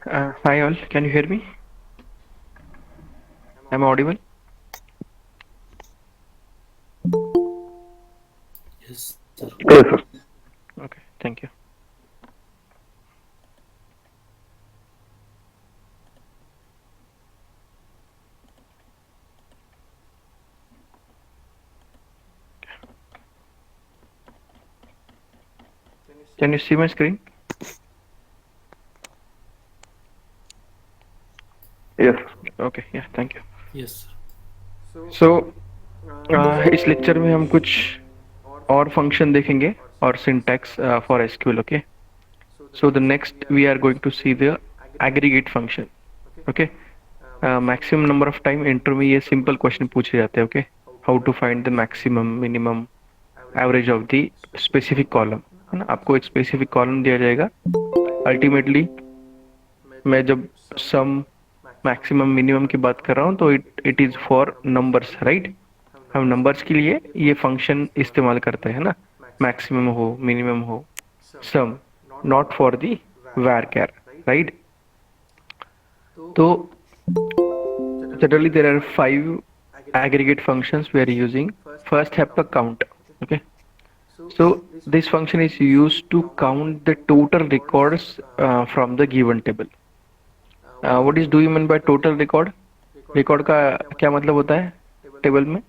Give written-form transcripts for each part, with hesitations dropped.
Hi all, can you hear me? Am I audible? Yes, sir. Yes, sir. Okay, thank you. Can you see my screen? Yes. Okay, yeah, thank you. Yes, sir. So इस lecture में हम कुछ और function देखेंगे और syntax for SQL. Okay, so the next we are going to see the aggregate function. Okay, maximum number of time inter में ये simple question पूछे जाते हैं. Okay, how to find the maximum minimum average of the specific column, है ना. आपको एक specific column दिया जाएगा. अल्टीमेटली मैं जब सम मैक्सिमम मिनिमम की बात कर रहा हूँ तो it is for numbers, right. हम नंबर्स के लिए ये फंक्शन इस्तेमाल करते हैं ना. मैक्सिमम हो, मिनिमम हो, sum, not for the varchar, right. तो generally there are 5 aggregate functions we are using. First have the count. Okay, so this function is used to count the total records from the given table. What is do you mean by total record? Record का क्या मतलब होता है table में?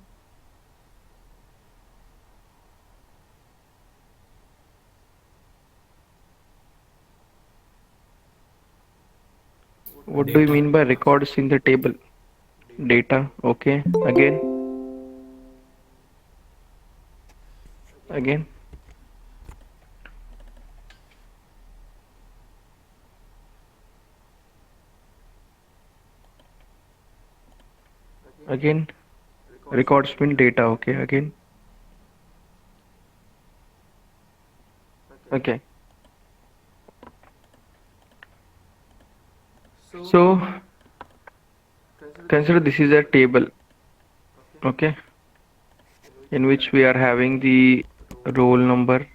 What do you Data. mean by records in the table? Data. Okay. Again. Again. Records mean data. Okay. Again. Okay. So consider this is a table. Okay. In which we are having the roll number,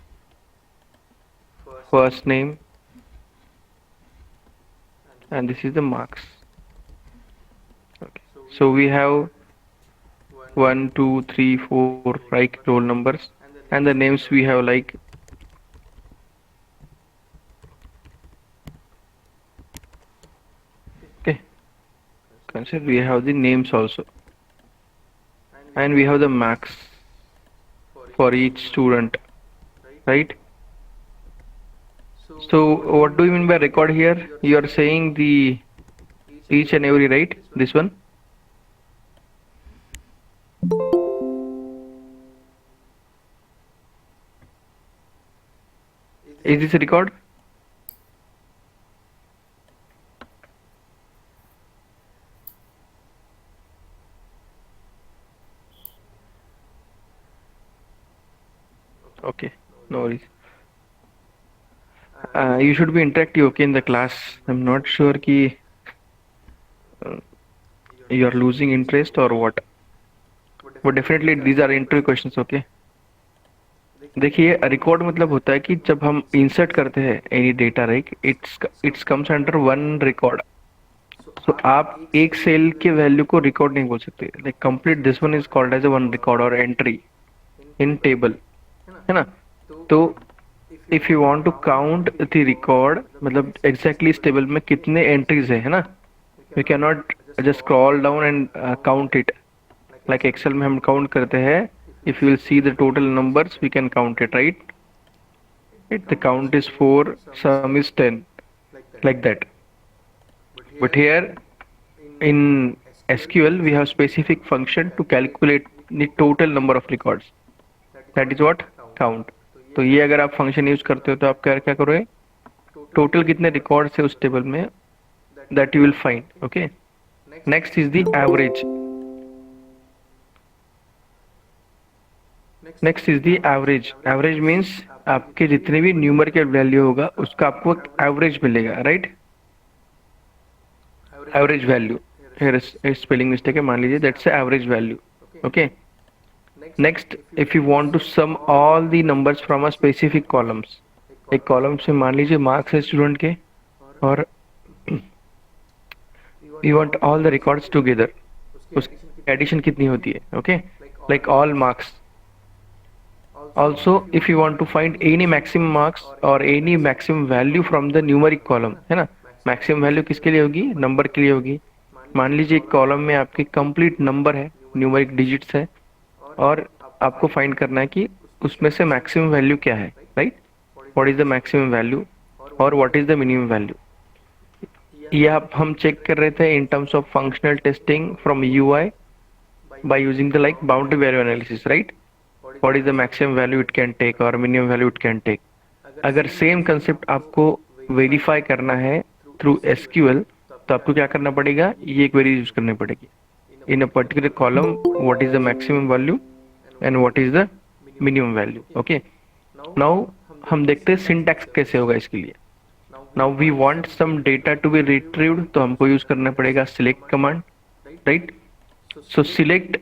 first name, and this is the marks. Okay. So we have 1, 2, 3, 4 like roll numbers, and the names we have like okay. Consider we have the names also, and we have the marks for each student, right? So what do you mean by record here? You are saying the each and every, right? This one. Is this a record? Okay, no worries. You should be interactive, okay, in the class. I'm not sure कि you are losing interest or what. But definitely these are interview questions, okay. देखिए record मतलब होता है कि जब हम insert करते हैं any data, right, it's comes under one record. So आप एक सेल के वैल्यू को रिकॉर्ड नहीं बोल सकते. Like complete this one is called as a one record और एंट्री इन टेबल, है ना. तो if you want to count the record, मतलब एग्जैक्टली इस टेबल में कितने एंट्रीज है ना. You can not just scroll down and count it like Excel में हम काउंट करते हैं. if you will see the total numbers we can count it, right. The count is 4, sum is 10, like that. But here in SQL we have specific function to calculate the total number of records. That is what count. तो ये अगर आप function use करते हो तो आप क्या क्या करोगे, टोटल कितने रिकॉर्ड्स है उस टेबल में, that you will find. Okay, next is the average. Next is the average. Average means आपके जितने भी न्यूमेरिकल वैल्यू होगा उसका आपको एवरेज मिलेगा, right. Average value, spelling mistake है, मान लीजिए that's average value. Okay, next if you want to sum all the numbers from a specific columns. एक कॉलम से मान लीजिए मार्क्स है स्टूडेंट के, और we want all the records together, उसकी एडिशन कितनी होती है, okay, like all marks. Also, if you want to find any maximum marks or any maximum value from the numeric column, है ना, मैक्सिमम वैल्यू किसके लिए होगी, नंबर के लिए होगी. मान लीजिए एक कॉलम में आपके कंप्लीट नंबर है, न्यूमेरिक डिजिट्स है, और आपको फाइंड करना है कि उसमें से मैक्सिमम वैल्यू क्या है, right. What is the maximum value और what is the minimum value. ये आप हम चेक कर रहे थे in terms of functional testing from UI by using the like boundary value analysis, right. What is the maximum value it can take or minimum value it can take. अगर same concept आपको verify करना है through SQL, तो आपको क्या करना पड़ेगा, ये क्वेरी यूज करनी पड़ेगी. In a particular column what is the maximum value and what is the minimum value. Okay, now हम देखते हैं सिंटैक्स कैसे होगा इसके लिए. Now we want some data to be retrieved, तो हमको यूज करना पड़ेगा select command, right. So select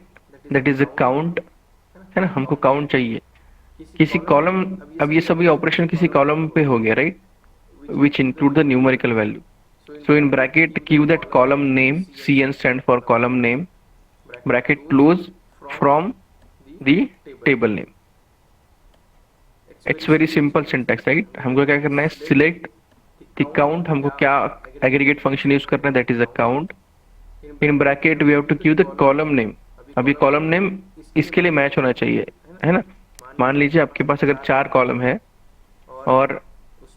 that is a count, है ना, हमको काउंट चाहिए किसी कॉलम. अब ये सभी ऑपरेशन किसी कॉलम पे हो गया, right, which include the numerical value. So in bracket give that column name, CN stand for column name, bracket close from the table name. It's very simple syntax, right. हमको क्या करना है, select the count, हमको क्या aggregate function use करना है, that is a count. In bracket we have to give the column name. अभी column name इसके लिए मैच होना चाहिए, है ना. मान लीजिए आपके पास अगर 4 कॉलम है और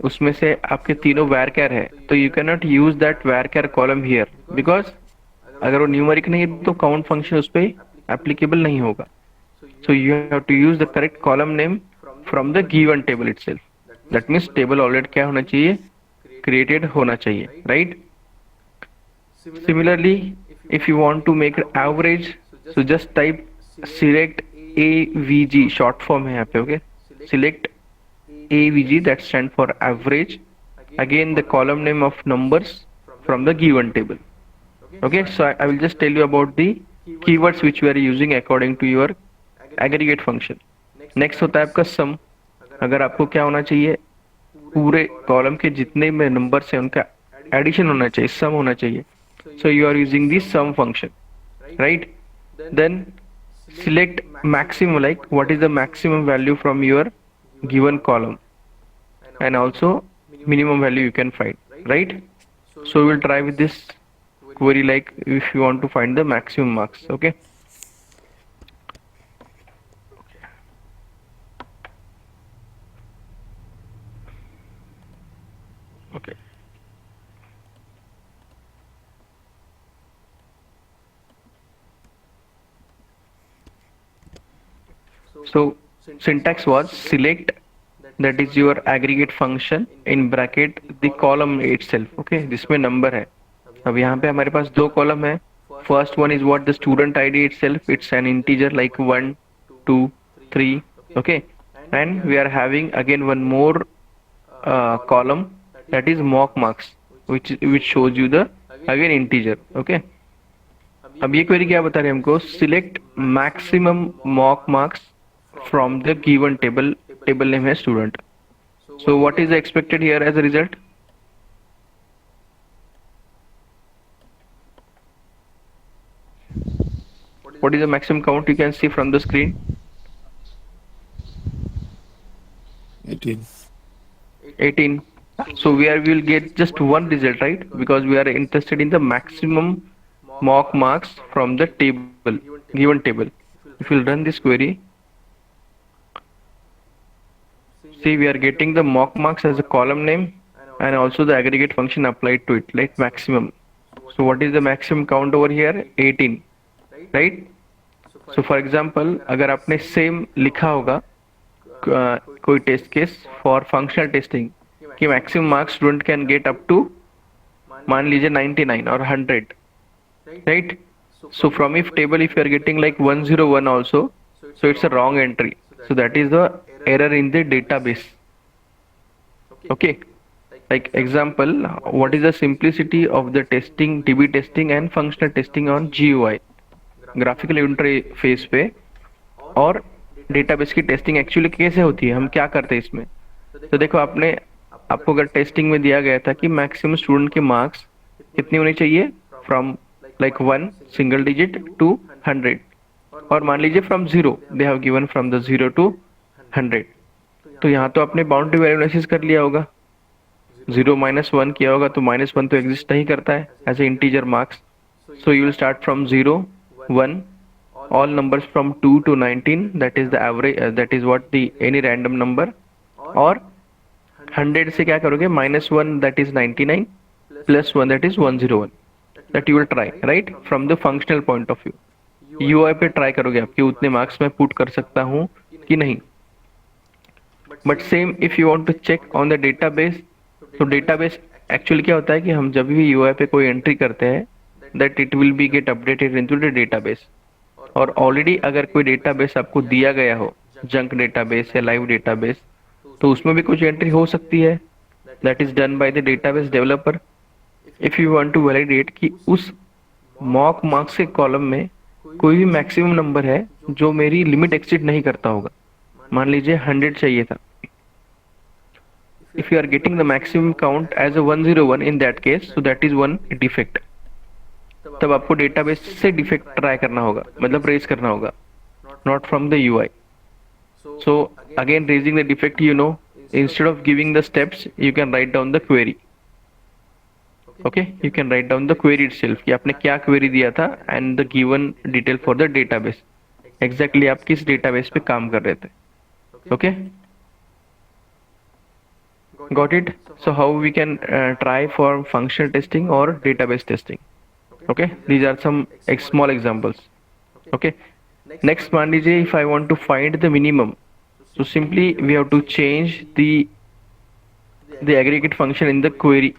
उसमें से आपके तीनों वैरकैर है, तो you can not use that varchar column here, because अगर वो न्यूमेरिक नहीं है तो काउंट फंक्शन उस पर एप्लीकेबल नहीं होगा. So you have to use the correct column name from the given table itself. That means table already क्या होना चाहिए, क्रिएटेड होना चाहिए, right. Similarly, if you want to make an average, so just type select AVG, short form है यहाँ पे, okay. Select AVG, that stand for average. Again, the column name of numbers from the given table. Okay, so I will just tell you about the keywords which we are using according to your aggregate function. Next होता है आपका sum. अगर आपको क्या होना चाहिए, पूरे column के जितने में नंबर्स हैं उनका एडिशन होना चाहिए, सम होना चाहिए. So you are using the sum function, right. Then select maximum, like what is the maximum value from your given column, and also minimum value you can find, right. So we will try with this query, like if you want to find the maximum marks, okay. Okay. So syntax was select, that is your aggregate function, in bracket the column itself, okay, जिसमें number है. अब यहाँ पे हमारे पास 2 column है. First one is what, the student ID itself, it's an integer like 1 2 3, okay. And we are having again one more column, that is mock marks, which shows you the again integer, okay. अब ये query क्या बता रहे हैं हमको, select maximum mock marks from the given table name है student. So what is expected here as a result? What is the maximum count you can see from the screen? 18. So we will get just one result, right, because we are interested in the maximum mock marks from the table, given table. If we'll run this query, see, we are getting the mock marks as a column name and also the aggregate function applied to it, like maximum. So what is the maximum count over here? 18, right. So for example, अगर आपने same लिखा होगा कोई test case for functional testing कि maximum marks student can get up to, मान लीजिए 99 और 100, right. So from if table, if you are getting like 101 also, so it's a wrong entry. So that is the error in the database. Okay, like example, what is the simplicity of the testing, TB testing and functional testing on GUI, graphical interface पे, और database की testing actually कैसे होती है, हम क्या करते हैं इसमें. तो देखो, आपको अगर टेस्टिंग में दिया गया था कि मैक्सिमम स्टूडेंट के मार्क्स कितने होने चाहिए from like 1 single digit to 100, और मान लीजिए from 0 they have given from the 0 to 100। तो यहाँ तो आपने बाउंड्री वैल्यू एनालिसिस कर लिया होगा, 0 - 1 किया होगा तो -1 तो एग्जिस्ट नहीं करता है as a integer marks. So you will start from 0, 1, all numbers from 2 to 19, that is the average, that is what the any random number, और 100 से क्या करोगे, -1 that is 99 plus 1 that is 101, that you will try right from the functional point of view। UI पे try करोगे आपके उतने marks में put कर सकता हूँ कि नहीं। But same if you want to check on the database, तो डेटाबेस एक्चुअली क्या होता है कि हम जब भी UI पे कोई एंट्री करते हैं that it will be get updated into the database। और ऑलरेडी अगर कोई डेटाबेस आपको दिया गया हो, जंक डेटाबेस या लाइव डेटाबेस, तो उसमें भी कुछ एंट्री हो सकती है, that is done by the database developer. If you want to validate कि उस मॉक मार्क्स के कॉलम में कोई भी मैक्सिमम नंबर है जो मेरी लिमिट एक्सीड नहीं करता होगा, मान लीजिए 100 चाहिए था, if you are getting the maximum count as a 101 in that case, so that is one defect. तब आपको डेटाबेस से डिफेक्ट ट्राई करना होगा, मतलब रेज करना होगा, not from the UI। So again raising the defect, you know, instead of giving the steps you can write down the query। okay, you can write down the query itself कि आपने क्या query दिया था and the given detail for the database, exactly आप किस database पे काम कर रहे थे। okay, got it। so how we can try for functional testing or database testing। okay, these are some small examples। okay, next मान लीजिए if I want to find the minimum, so simply we have to change the aggregate function in the query।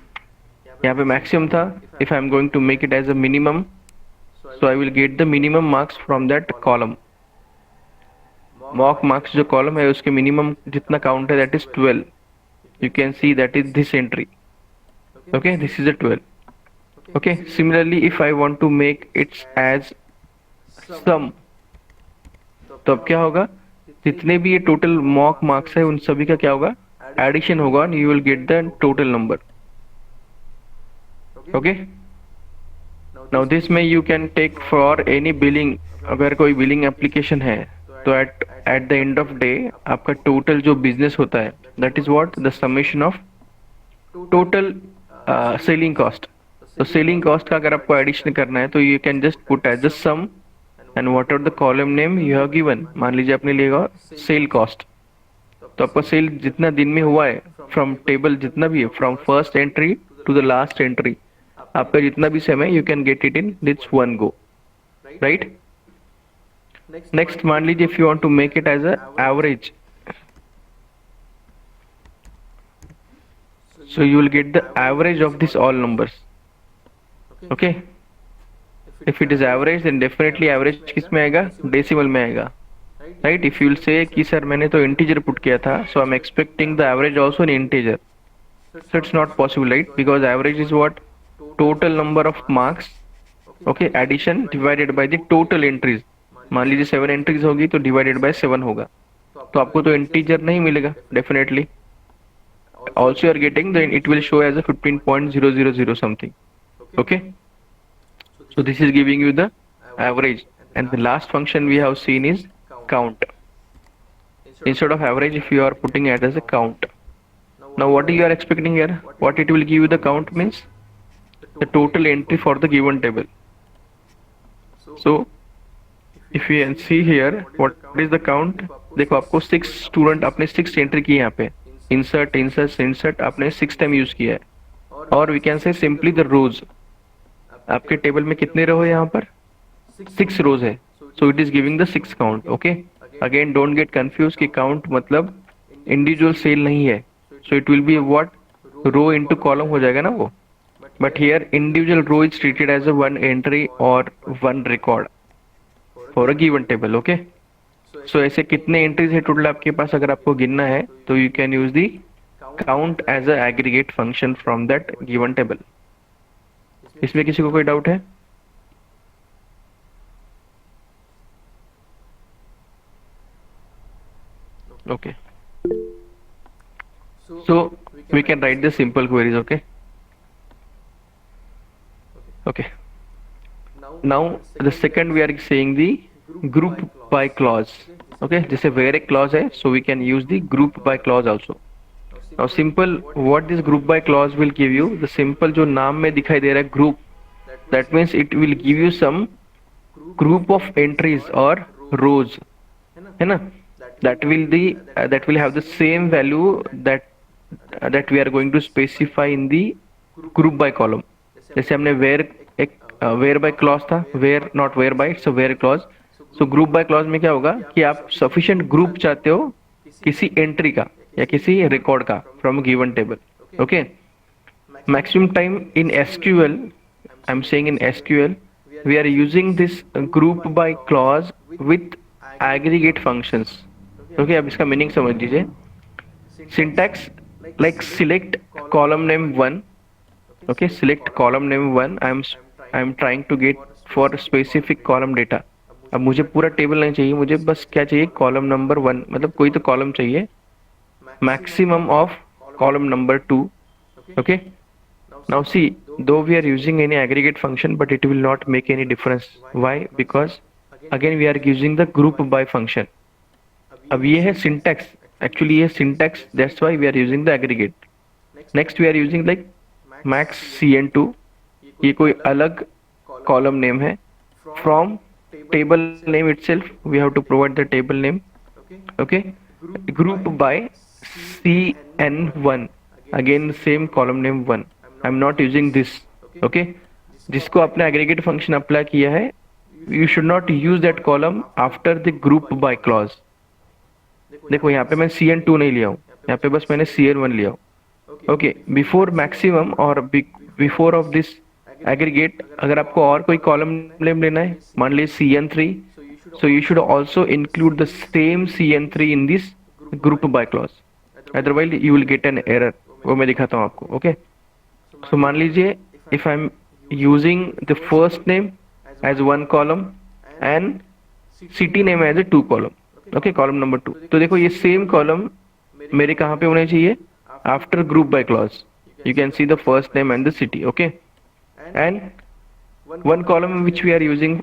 यहाँ पे maximum था, if I am going to make it as a minimum, so I will get the minimum marks from that column। mock marks जो column है उसके minimum जितना count है that is 12, you can see that is this entry। okay, this is a 12। okay, similarly if I want to make it as sum, तो अब क्या होगा, जितने भी ये टोटल मॉक मार्क्स है उन सभी का क्या होगा, एडिशन होगा, and you will get the total number। okay, now this में you can take for any billing, अगर कोई बिलिंग एप्लीकेशन है तो at the end of day आपका टोटल जो बिजनेस होता है that is what the summation of total selling cost. तो सेलिंग कॉस्ट का अगर आपको एडिशन करना है तो you can just put as the sum and what are the column name you have given. मान लीजिए आपने लिया सेल कॉस्ट, तो आपका सेल जितना दिन में हुआ है फ्रॉम टेबल जितना भी है, from first entry to the last entry, आपका जितना भी सेम है you can get it in this one go, right. Next मान लीजिए if you want to make it as a average, so you will get the average of this all numbers। okay, if it is average then definitely average किस में आएगा, decimal में आएगा, right। if you will say कि sir मैंने तो integer put किया था, so I'm expecting the average also in integer, so it's not possible, right, because average is what, total number of marks, okay, addition divided by the total entries। मान लीजिए 7 entries होगी तो divided by 7 होगा, तो आपको तो integer नहीं मिलेगा definitely. Also you are getting, then it will show as a 15.000 something। okay, so this is giving you the average, and the last function we have seen is count। instead of average if you are putting it as a count, now what you are expecting here, what it will give you, the count means the total entry for the given table। so if you can see here what is the count, देखो आपको 6 student आपने 6 entry की यहाँ पे, insert insert insert आपने 6 time use किया है, और we can say simply the rows, आपके टेबल में कितने रो है, यहाँ पर 6 रोज है, so it is giving the 6 count. Okay, again don't get confuse कि काउंट मतलब इंडिविजुअल सेल नहीं है, so it will be what, row into column हो जाएगा ना वो, but here individual row is treated as a one entry और one record for a given table. Okay, so ऐसे कितने एंट्रीज है टोटल आपके पास, अगर आपको गिनना है तो you can use the count as a aggregate function from that given table. इसमें किसी को कोई डाउट है? Okay, so we can write the simple queries. Okay okay, now the second we are saying the group by clause. Okay, जैसे where एक clause है, so we can use the group by clause also. Now simple what this group by clause will give you, the simple जो नाम में दिखाई दे रहा है group, that means it will give you some group of entries और rows, है ना. That will have the same value that we are going to specify in the group by column. जैसे हमने where एक where by clause था, where not where by, it's a where clause. So group by clause में क्या होगा कि आप sufficient group चाहते हो किसी एंट्री का या किसी रिकॉर्ड का from a given table. Okay. Maximum time in SQL, I'm saying in SQL, we are using this group by clause with aggregate functions. Okay, अब इसका मीनिंग समझ लीजिए. Syntax like select column name 1. Okay, select column name 1. I'm trying to get for specific column data. अब मुझे पूरा table नहीं चाहिए, मुझे बस क्या चाहिए, कॉलम नंबर 1, मतलब कोई तो कॉलम चाहिए, maximum of column number 2. Okay. Now see, though we are using any aggregate function, but it will not make any difference. Why? Because again we are using the group by function. अब ये है syntax, actually ये syntax, that's why we are using the aggregate. Next we are using like max cn2, ये कोई अलग column name है. From table name itself we have to provide the table name. Okay, group by cn1, again same column name 1. I'm not using this. Okay, जिसको आपने aggregate function apply किया है, you should not use that column after the group by clause. देखो यहाँ पे मैं cn2 नहीं लिया हूँ, यहाँ पे बस मैंने cn1 लिया हूँ. ओके, बिफोर मैक्सिमम और बिफोर ऑफ दिस एग्रीगेट अगर आपको और कोई कॉलम नेम लेना है, मान लीजिए cn3, so you should also include the same cn3 in this group by clause, otherwise you will get an error. वो मैं दिखाता हूँ आपको. ओके, so मान लीजिए if I'm using the first name as 1 column and city name as a 2 column. Okay, column number 2. तो देखो ये सेम कॉलम मेरे कहाँ पे होने चाहिए, after group by clause. You can see the first name and the city. Okay, and one column which we are using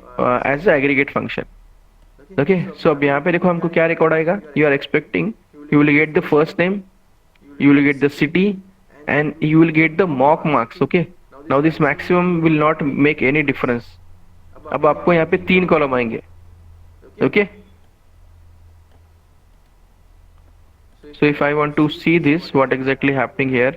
as a aggregate function. Okay, so अब यहाँ पे देखो हमको क्या रिकॉर्ड आएगा. You are expecting you will get the first name, you will get the city, and you will get the mock marks. Okay, now this maximum will not make any difference. अब आपको यहाँ पे 3 column आएंगे. Okay, so if I want to see this, what exactly happening here,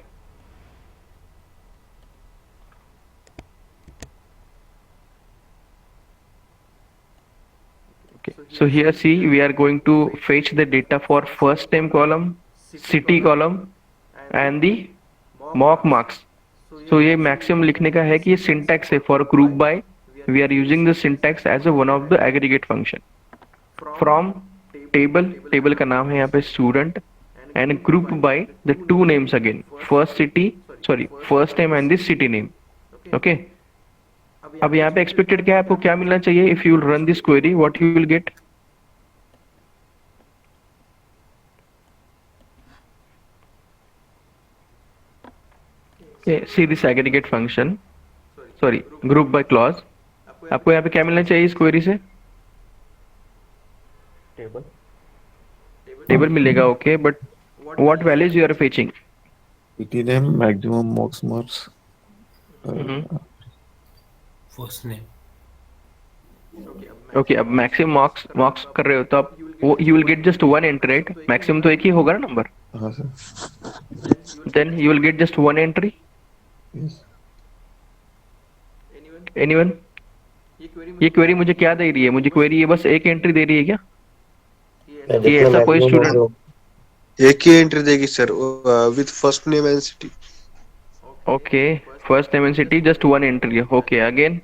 okay, so here see we are going to fetch the data for first name column, city column and the mock marks. So ये maximum लिखने का है कि ये syntax है for group by. We are using the syntax as a one of the aggregate function. From table का नाम है यहाँ पे student, and group by the 2 names again, first name and the city name. Okay, अब यहाँ पे expected क्या है, आपको क्या मिलना चाहिए. If you will run this query, what you will get? See this aggregate function, sorry, group by clause. आपको यहाँ पे क्या मिलना चाहिए इस क्वेरी से? टेबल मिलेगा. Okay, but what values you are fetching? city name, maximum marks. First name. Okay, अब मैक्सिमम मार्क्स कर रहे हो तो आप वो you will get just 1 entry, right? Maximum तो एक ही होगा ना नंबर. हाँ sir. Then you will get just 1 entry. Yes. Anyone? ये क्वेरी मुझे क्या दे रही है? मुझे क्वेरी ये बस एक एंट्री दे रही है क्या? ये ऐसा कोई स्टूडेंट एक ही एंट्री देगी sir with first name and city. Okay, first name and city, just 1 entry. Okay, again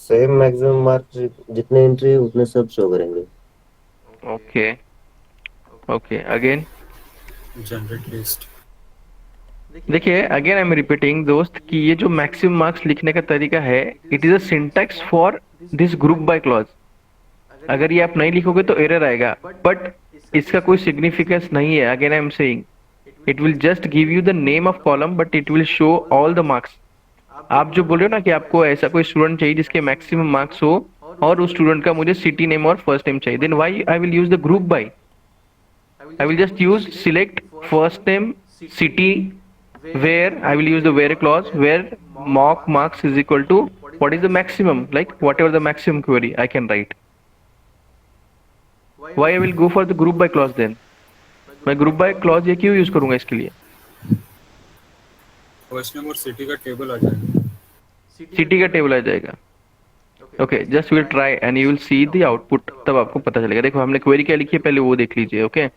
same maximum marks, जितने एंट्री उतने सब शो करेंगे. Okay, okay, again generate list. देखिए अगेन आई एम रिपीटिंग दोस्त कि ये जो मैक्सिमम मार्क्स लिखने का तरीका है, it is a syntax for this group by clause. अगर ये आप नहीं लिखोगे तो एरर आएगा, बट इसका कोई सिग्निफिकेंस नहीं है. Again I am saying it will just give you the name of column but it will show all the marks. आप जो बोल रहे हो ना कि आपको ऐसा कोई स्टूडेंट चाहिए जिसके मैक्सिमम मार्क्स हो और उस स्टूडेंट का मुझे सिटी नेम और फर्स्ट नेम चाहिए, then why I will use the group by? I will just use select first name city where I will use the where clause where mock marks is equal to what is the maximum, like whatever the maximum query I can write. Why I will go for the group by clause then? मैं group by clause ये क्यों use करूंगा इसके लिए? First name और city का table आ जाएगा। City का टेबल आ जाएगा। Okay, just will try and you will see the output, तब आपको पता चलेगा। देखो हमने क्वेरी क्या लिखी है पहले वो देख लीजिए। Okay,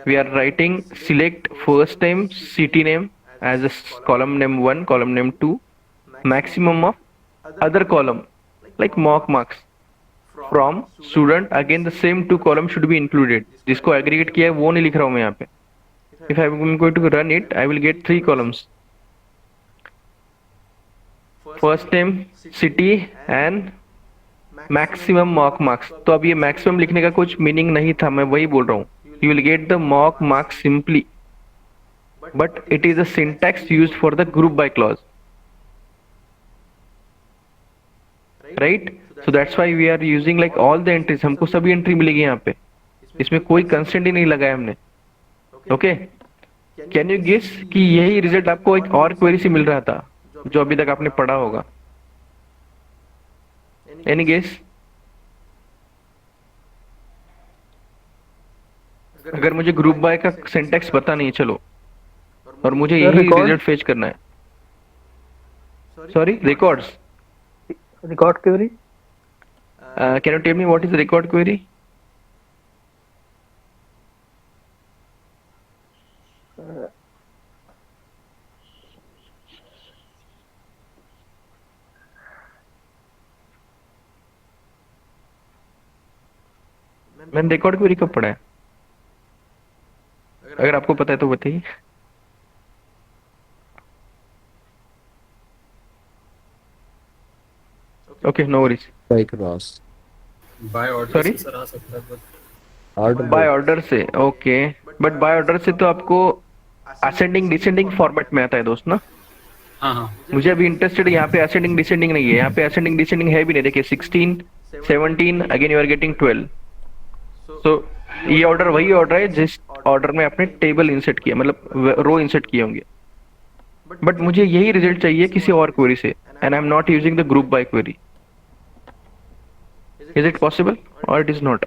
we are writing select first name city name as a column name 1, column name 2, maximum of other column like mock marks from student, again the same two column should be included। जिसको aggregate किया है वो नहीं लिख रहा हूँ मैं यहाँ पे। if I am going to run it I will get 3 columns, first name city and maximum mock marks। तो अब ये maximum लिखने का कुछ मीनिंग नहीं था, मैं वही बोल रहा हूँ। You will get the mock marks simply, but it is a syntax used for the group by clause, right? So that's why we are using like all the entries, हमको सभी एंट्री मिलेगी यहाँ पे, इसमें कोई कंस्टेंट ही नहीं लगाया हमने। ओके, कैन यू गेस कि यही रिजल्ट आपको एक और क्वेरी से मिल रहा था जो अभी तक आपने पढ़ा होगा? Any guess? अगर मुझे ग्रुप बाय का सिंटैक्स पता नहीं है चलो, और मुझे यही रिजल्ट फेच करना है। Sorry, records, record query. Can you tell me what is record query? मैंने रिकॉर्ड क्वेरी कब पढ़ा है? अगर आपको पता है तो बताइए। Okay, no worries. by cross by order Sorry? से सर आ सकता है but order बाय ऑर्डर से, ओके, बट बाय ऑर्डर से तो आपको असेंडिंग डिसेंडिंग फॉर्मेट में आता है दोस्त ना। हाँ हाँ मुझे अभी इंटरेस्टेड यहाँ पे असेंडिंग डिसेंडिंग नहीं है, यहाँ पे असेंडिंग डिसेंडिंग है भी नहीं। देखिए 16 17 अगेन यू आर गेटिंग 12। सो ये ऑर्डर वही ऑर्डर है जिस ऑर्डर में आपने टेबल इंसर्ट किया, मतलब रो इंसर्ट किए होंगे। बट मुझे यही रिजल्ट चाहिए किसी और क्वेरी से, and I am not using the group bye query. Is it possible और इट इज नॉट?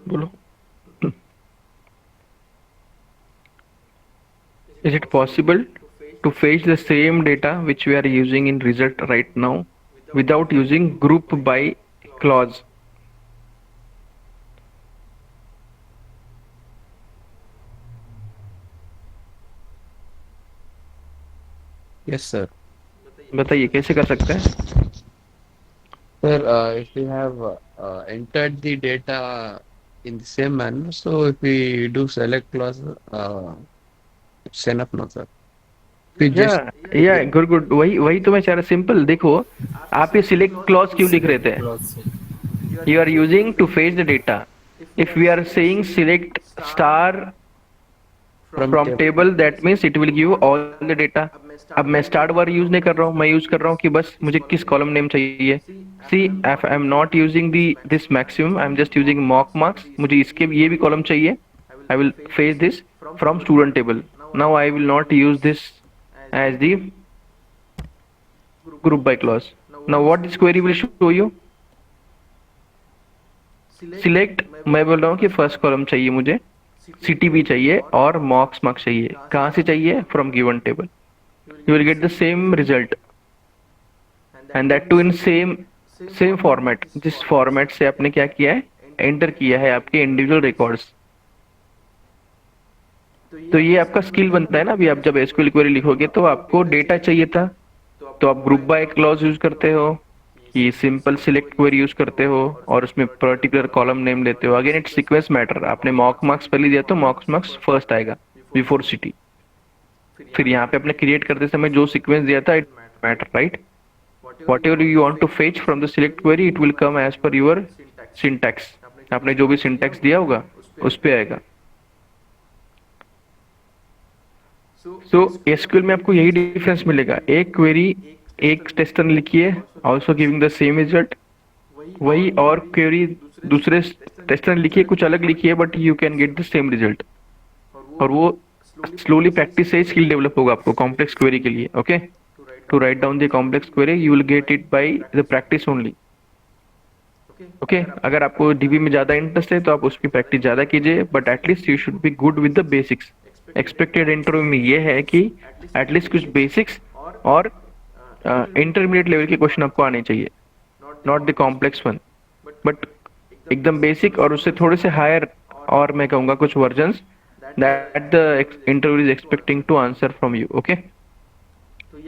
बोलो। Is it possible to fetch the same data which we are using in result right now without using group by clause? Yes, sir. बताइए कैसे कर सकते हैं? Sir, if we have entered the data in the same manner, so if we do select clause, it's enough, no, sir. We just या good good, वही वही तो मैं चाह रहा। सिंपल देखो, आप ये सिलेक्ट क्लॉज क्यों लिख रहे थे? क्लॉज से You are using to fetch the data. If we are saying select star from table, that means it will give all the data. अब मैं स्टार्ट वर यूज नहीं कर रहा हूँ, मैं यूज कर रहा हूँ कि बस मुझे किस कॉलम नेम चाहिए। See, I am not using this maximum, I am just using mock marks. मुझे इसके ये भी कॉलम चाहिए, I will fetch this from student table. Now I will not use this as the group by clause. Now what this query will show you? Select, मैं बोल रहा हूँ कि फर्स्ट कॉलम चाहिए मुझे, सिटी भी चाहिए और मॉक्स मार्क्स चाहिए। कहाँ से चाहिए? From given table. You will get the same result and that too in same format। जिस फॉर्मेट से आपने क्या किया है, एंटर किया है आपके इंडिविजुअल रिकॉर्ड्स। तो ये आपका स्किल बनता है ना। अभी आप जब एसक्यूएल क्वेरी लिखोगे तो आपको डेटा चाहिए था, तो आप ग्रुप बाय क्लॉज यूज करते हो, कि सिंपल सिलेक्ट क्वेरी यूज करते हो और उसमें पर्टिकुलर कॉलम नेम लेते हो। Again it sequence matter. आपने मॉक मार्क्स पहले दिया तो मॉक मार्क्स फर्स्ट आएगा बिफोर सिटी। फिर यहाँ पे अपने क्रिएट करते समय जो सीक्वेंस दिया था matter, right? Whatever you want to fetch from the select query, it will come as per your syntax. आपने जो भी syntax दिया होगा उस पे आएगा. So SQL में आपको यही डिफरेंस मिलेगा. एक क्वेरी एक टेस्टर ने लिखी है, also giving the same result. वही और क्वेरी दूसरे टेस्टर ने लिखी है, कुछ अलग लिखी है, but you can get the same result. और वो स्लोली प्रैक्टिस से स्किल डेवलप होगा आपको कॉम्प्लेक्स क्वेरी के लिए. Okay, to write down the complex query you will get it by the practice only. Okay, अगर आपको डीबी में ज्यादा इंटरेस्ट है तो आप उसकी प्रैक्टिस ज्यादा कीजिए, but at least you should be good with the basics. Expected interview में ये है कि एटलीस्ट कुछ बेसिक्स और इंटरमीडिएट लेवल के क्वेश्चन आपको आने चाहिए, not the complex one, but एकदम बेसिक और उससे थोड़े से हायर, और मैं कहूँगा कुछ versions that the interviewer is expecting to answer from you. Okay,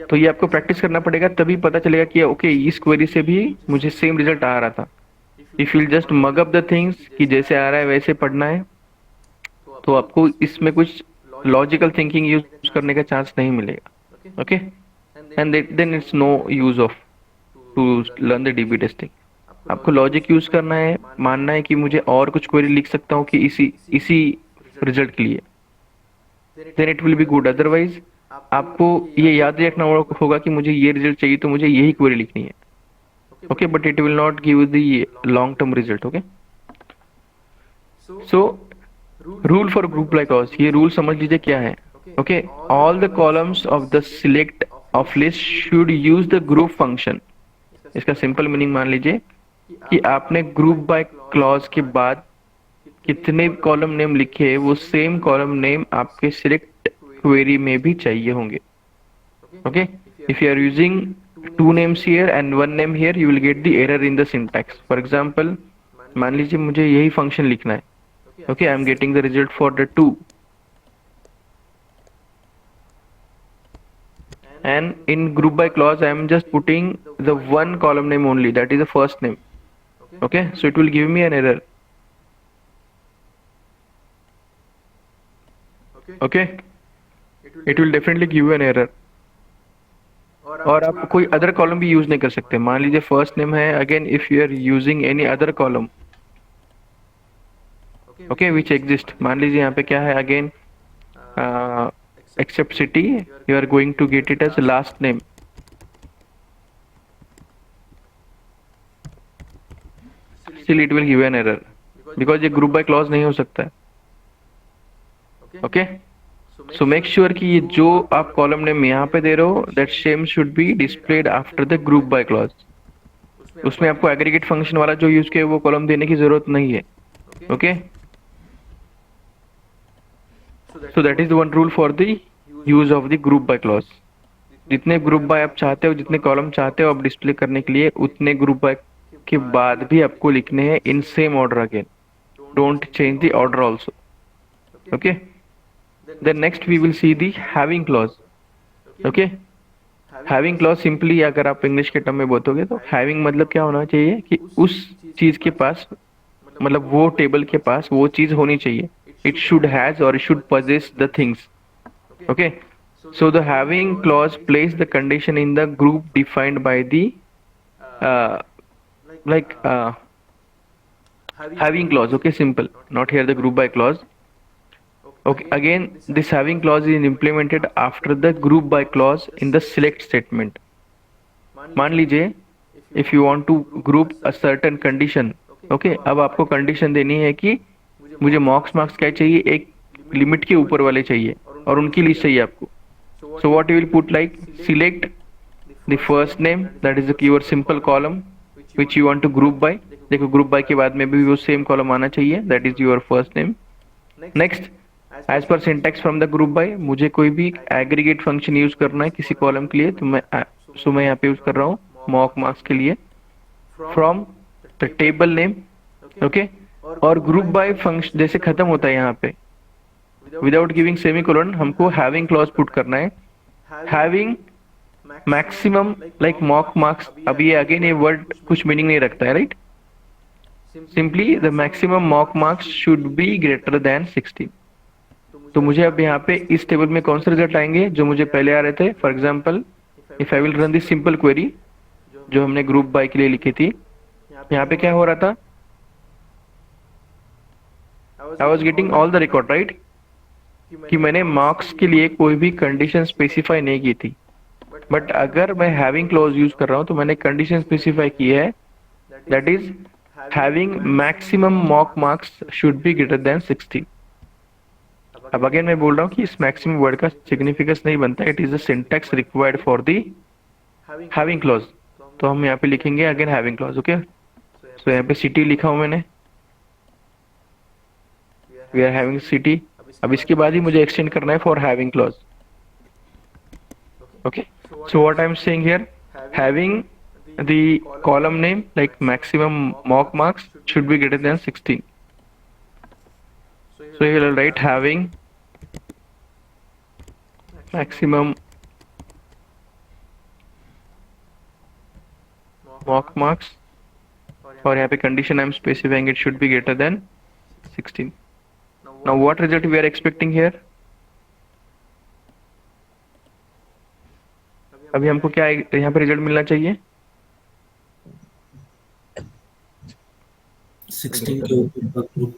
तो ये आपको प्रैक्टिस करना पड़ेगा, तभी पता चलेगा कि ओके इस क्वेरी से भी मुझे सेम रिजल्ट आ रहा था. If you just mug up the things कि जैसे आ रहा है वैसे पढ़ना है, तो आपको इसमें कुछ लॉजिकल थिंकिंग यूज करने का चांस नहीं मिलेगा. Okay, and then it's no use of to learn the DB testing. आपको लॉजिक यूज करना है, मानना है कि मुझे और कुछ क्वेरी लिख सकता हूँ कि इसी रिजल्ट के लिए, then it will be good. Otherwise आपको ये याद रखना होगा कि मुझे ये रिजल्ट चाहिए तो मुझे यही क्वेरी लिखनी है. Okay, but it will not give the long term result. Okay, so rule for group by clause, ये रूल समझ लीजिए क्या है. Okay, all the columns of the select of list should use the group function. इसका simple meaning मान लीजिए कि आपने ग्रुप बाय क्लॉज के बाद कितने कॉलम नेम लिखे, वो सेम कॉलम नेम आपके सिलेक्ट क्वेरी में भी चाहिए होंगे. Okay, if you are using 2 names here and 1 name here, you will get the error in the syntax. For example, मान लीजिए मुझे यही फंक्शन लिखना है. Okay, I am getting the result for the 2, and in group by clause I am just putting the one column name only, that is the first name. Okay, so it will give me an error. Okay, it will definitely give you an error. और आप कोई other column भी use नहीं कर सकते. मान लीजिए first name है, again if you are using any other column, okay, which exist. मान लीजिए यहाँ पे क्या है, again except city, you are going to get it as last name. Still it will give an error because ये group by clause नहीं हो सकता है. ओके, सो मेक श्योर कि ये जो आप कॉलम नेम यहाँ पे दे रहे हो, that same should be displayed after the group by clause. उसमें आपको एग्रीगेट फंक्शन वाला जो यूज किया वो कॉलम देने की जरूरत नहीं है. Okay, so that is the one rule for the use of the group by clause. जितने ग्रुप बाय आप चाहते हो, जितने कॉलम चाहते हो आप डिस्प्ले करने के लिए, उतने ग्रुप बाय के बाद भी आपको लिखने हैं in same order. Again don't change the order also. Okay, then next we will see the having clause. okay, having clause simply अगर आप इंग्लिश के टर्म में बोलोगे तो having मतलब क्या होना चाहिए कि उस चीज के पास, मतलब वो टेबल के पास वो चीज होनी चाहिए. it should has or it should possess the things. okay, so the having clause place the condition in the group defined by the having clause. okay, simple, not here the group by clause. Okay, again this having clause is implemented after the group by clause in the select statement. मान लीजिए if you want to group a certain condition, okay, अब आपको condition देनी है कि मुझे marks क्या चाहिए, एक लिमिट के ऊपर वाले चाहिए और उनकी लिस्ट चाहिए आपको. so what you will put, like select the first name, that is your simple column which you want to group by. देखो ग्रुप बाय के बाद में भी वो सेम कॉलम आना चाहिए, that is your first name. next, as पर syntax from the group by, मुझे कोई भी एग्रीगेट फंक्शन यूज करना है किसी कॉलम के लिए, तो मैं यहाँ पे यूज कर रहा हूँ मॉक मार्क्स के लिए, from the table name. Okay, और ग्रुप बाय फंक्शन जैसे खत्म होता है यहाँ पे विदाउट गिविंग सेमीकोलन, हमको हैविंग क्लॉज पुट करना है. Having maximum like mock marks. अब ये अगेन ये वर्ड कुछ मीनिंग नहीं रखता है, right. Simply the maximum mock marks should be greater than 16. तो मुझे अब यहाँ पे इस टेबल में कौन से रिजल्ट आएंगे जो मुझे पहले आ रहे थे. For example if I will run this simple query जो हमने ग्रुप बाय के लिए लिखी थी, यहाँ पे क्या हो रहा था, I was getting all the record right, कि मैंने मार्क्स के लिए कोई भी कंडीशन स्पेसिफाई नहीं की थी। बट अगर मैं हैविंग क्लॉज यूज कर रहा हूं तो मैंने कंडीशन स्पेसिफाई की है, that is having maximum mock marks should be greater than 60। अब अगेन मैं बोल रहा हूँ कि इस मैक्सिमम वर्ड का सिग्निफिकेंस नहीं बनता, it is the syntax required for the having clause. तो हम यहाँ पे लिखेंगे अगेन हैविंग क्लॉज, ओके। सो यहाँ पे सिटी लिखा हूं मैंने, वी आर हैविंग सिटी। अब इसके बाद ही मुझे एक्सटेंड करना है for having clause, okay. So what I am saying here, having the column name like maximum mock marks should be greater than 16. So you will write having maximum mock marks, और यहाँ पे condition I am specifying it should be greater than 16. Now what result we are expecting here? अभी हमको क्या यहाँ पे result मिलना चाहिए, 16 के ऊपर ग्रुप।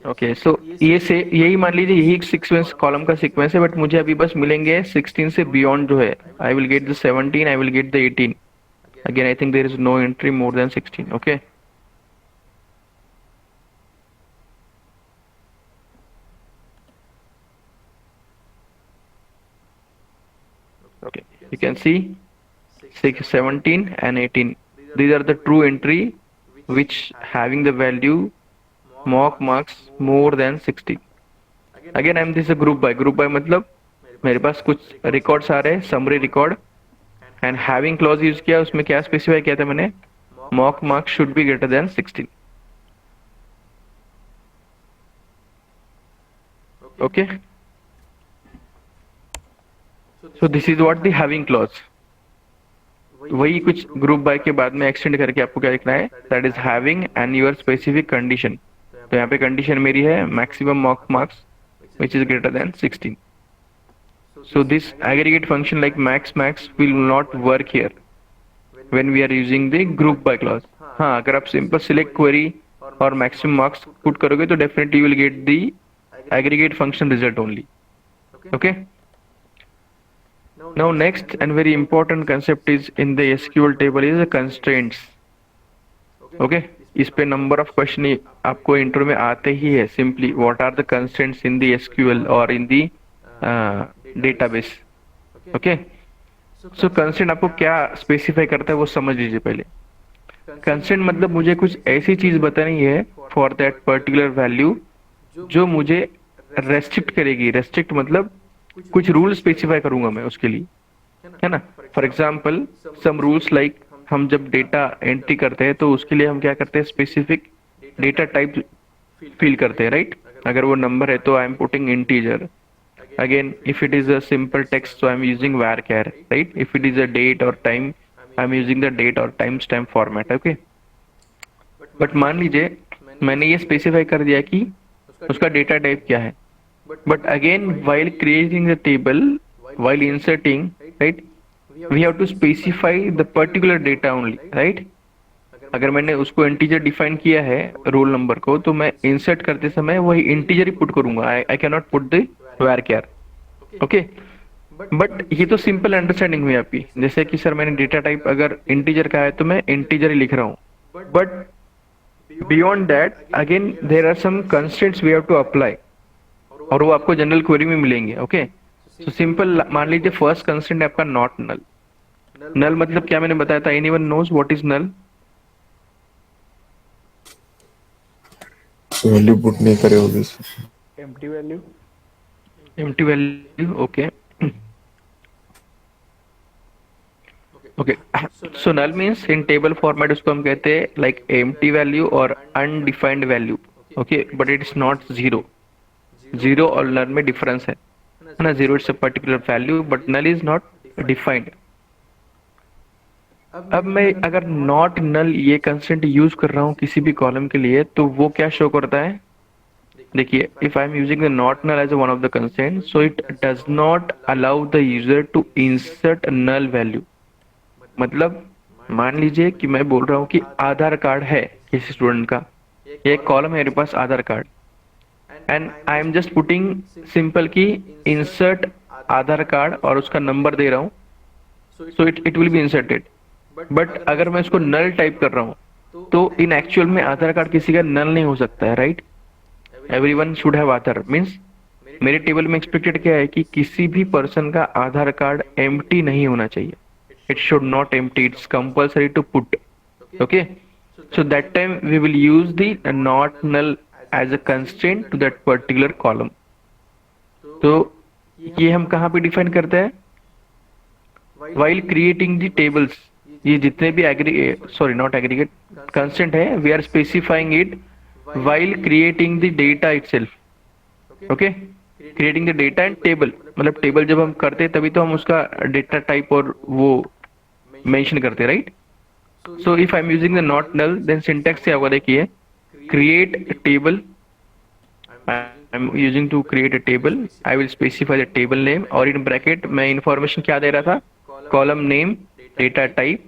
ओके। सो ये से यही मान लीजिए यही सीक्वेंस कॉलम का सीक्वेंस है, बट मुझे अभी बस मिलेंगे 16 से बियॉन्ड जो है, I will get the 17, I will get the 18। Again I think there is no entry more than 16, okay. Okay, you can see 6, 17 and 18. These are the true entry which having the value mock marks more than 60. Again, I'm this a group by मतलब मेरे पास कुछ records आ रहे हैं, summary record, and having clause use किया, उसमें क्या specify किया था मैंने, mock marks should be greater than 16. Okay. So this is what the having clause. वही कुछ ग्रुप बाय के बाद में एक्सटेंड करके आपको क्या लिखना है, that is having and your specific condition. तो यहाँ पे कंडीशन मेरी है maximum mock marks which is greater than 16. So this aggregate function like max will not work here when we are using the group by clause. हाँ, अगर आप simple select query और maximum marks put करोगे तो definitely you will get the aggregate function result only, okay. Now next and very important concept is in the SQL table is the constraints, okay. इस पे number of question आपको intro में आते ही है, simply what are the constraints in the SQL और in the database, okay. So constraint आपको क्या स्पेसिफाई करता है वो समझ लीजिए पहले। कंस्ट्रेंट मतलब मुझे कुछ ऐसी चीज बतानी है फॉर दैट पर्टिकुलर वैल्यू जो मुझे रेस्ट्रिक्ट करेगी। रेस्ट्रिक्ट मतलब कुछ रूल स्पेसिफाई करूंगा मैं उसके लिए, है ना। For example some rules like हम जब डेटा एंट्री करते हैं तो उसके लिए हम क्या करते हैं, स्पेसिफिक डेटा टाइप फिल करते हैं, राइट। अगर वो नंबर है तो I am putting integer, again if it is a simple text तो I am using varchar, right. If it is a date और time I am using the date और time stamp format, okay. But मान लीजिए मैंने ये specify कर दिया कि उसका डेटा टाइप क्या है, but again while creating the table, while inserting, right, we have to specify the particular data only, right। अगर मैंने उसको इंटीजर डिफाइन किया है रोल नंबर को, तो मैं इंसर्ट करते समय वही इंटीजर ही पुट करूंगा, I can not put the varchar, okay. But ये तो सिंपल अंडरस्टैंडिंग हुई आपकी, जैसे कि सर मैंने डेटा टाइप अगर इंटीजर का है तो मैं इंटीजर ही लिख रहा हूँ, but beyond that again there are some constraints we have to apply, और वो आपको जनरल क्वेरी में मिलेंगे, ओके। सो सिंपल मान लीजिए फर्स्ट कंस्ट्रेंट है आपका नॉट नल। नल मतलब क्या मैंने बताया था, anyone knows what is null? Value put नहीं करे होगी, empty value. Empty value, okay okay. So null means in table format उसको हम कहते हैं लाइक एम्प्टी वैल्यू और undefined value, okay. But it is not zero. Zero और null में डिफरेंस है ना। Zero it's a particular value but null is not defined. अब मैं अगर नॉट नल ये कंस्ट्रेंट यूज कर रहा हूँ किसी भी कॉलम के लिए, तो वो क्या शो करता है, देखिए, if I'm using the not null as a one of the constraint, so it does not allow the user to insert a null value. मतलब मान लीजिए कि मैं बोल रहा हूँ कि आधार कार्ड है किसी स्टूडेंट का, एक कॉलम है मेरे पास Aadhaar card, and I am just putting simple की इंसर्ट आधार कार्ड और उसका नंबर दे रहा हूँ, so it will be inserted. But अगर मैं इसको नल टाइप कर रहा हूँ तो इन एक्चुअल में आधार कार्ड किसी का नल नहीं हो सकता है, right? Everyone should have Aadhaar, means मेरे टेबल में एक्सपेक्टेड क्या है कि किसी भी पर्सन का आधार कार्ड एम्प्टी नहीं होना चाहिए. It should not empty, it's compulsory to put. Okay, so that time we will use the not null as a constraint to that particular column. तो ये हम कहाँ पे डिफाइन करते हैं? While creating the tables, ये जितने भी not aggregate constant है, we are specifying it while creating the data itself. Okay, creating the data and table, मतलब टेबल जब हम करते हैं तभी तो हम उसका डेटा टाइप और वो मेंशन करते हैं, right? So if I'm using the not null, then syntax क्या होगा? देखिए, create a table. I'm using to create a table. I will specify the table name और in bracket मैं information क्या दे रहा था? Column name, data type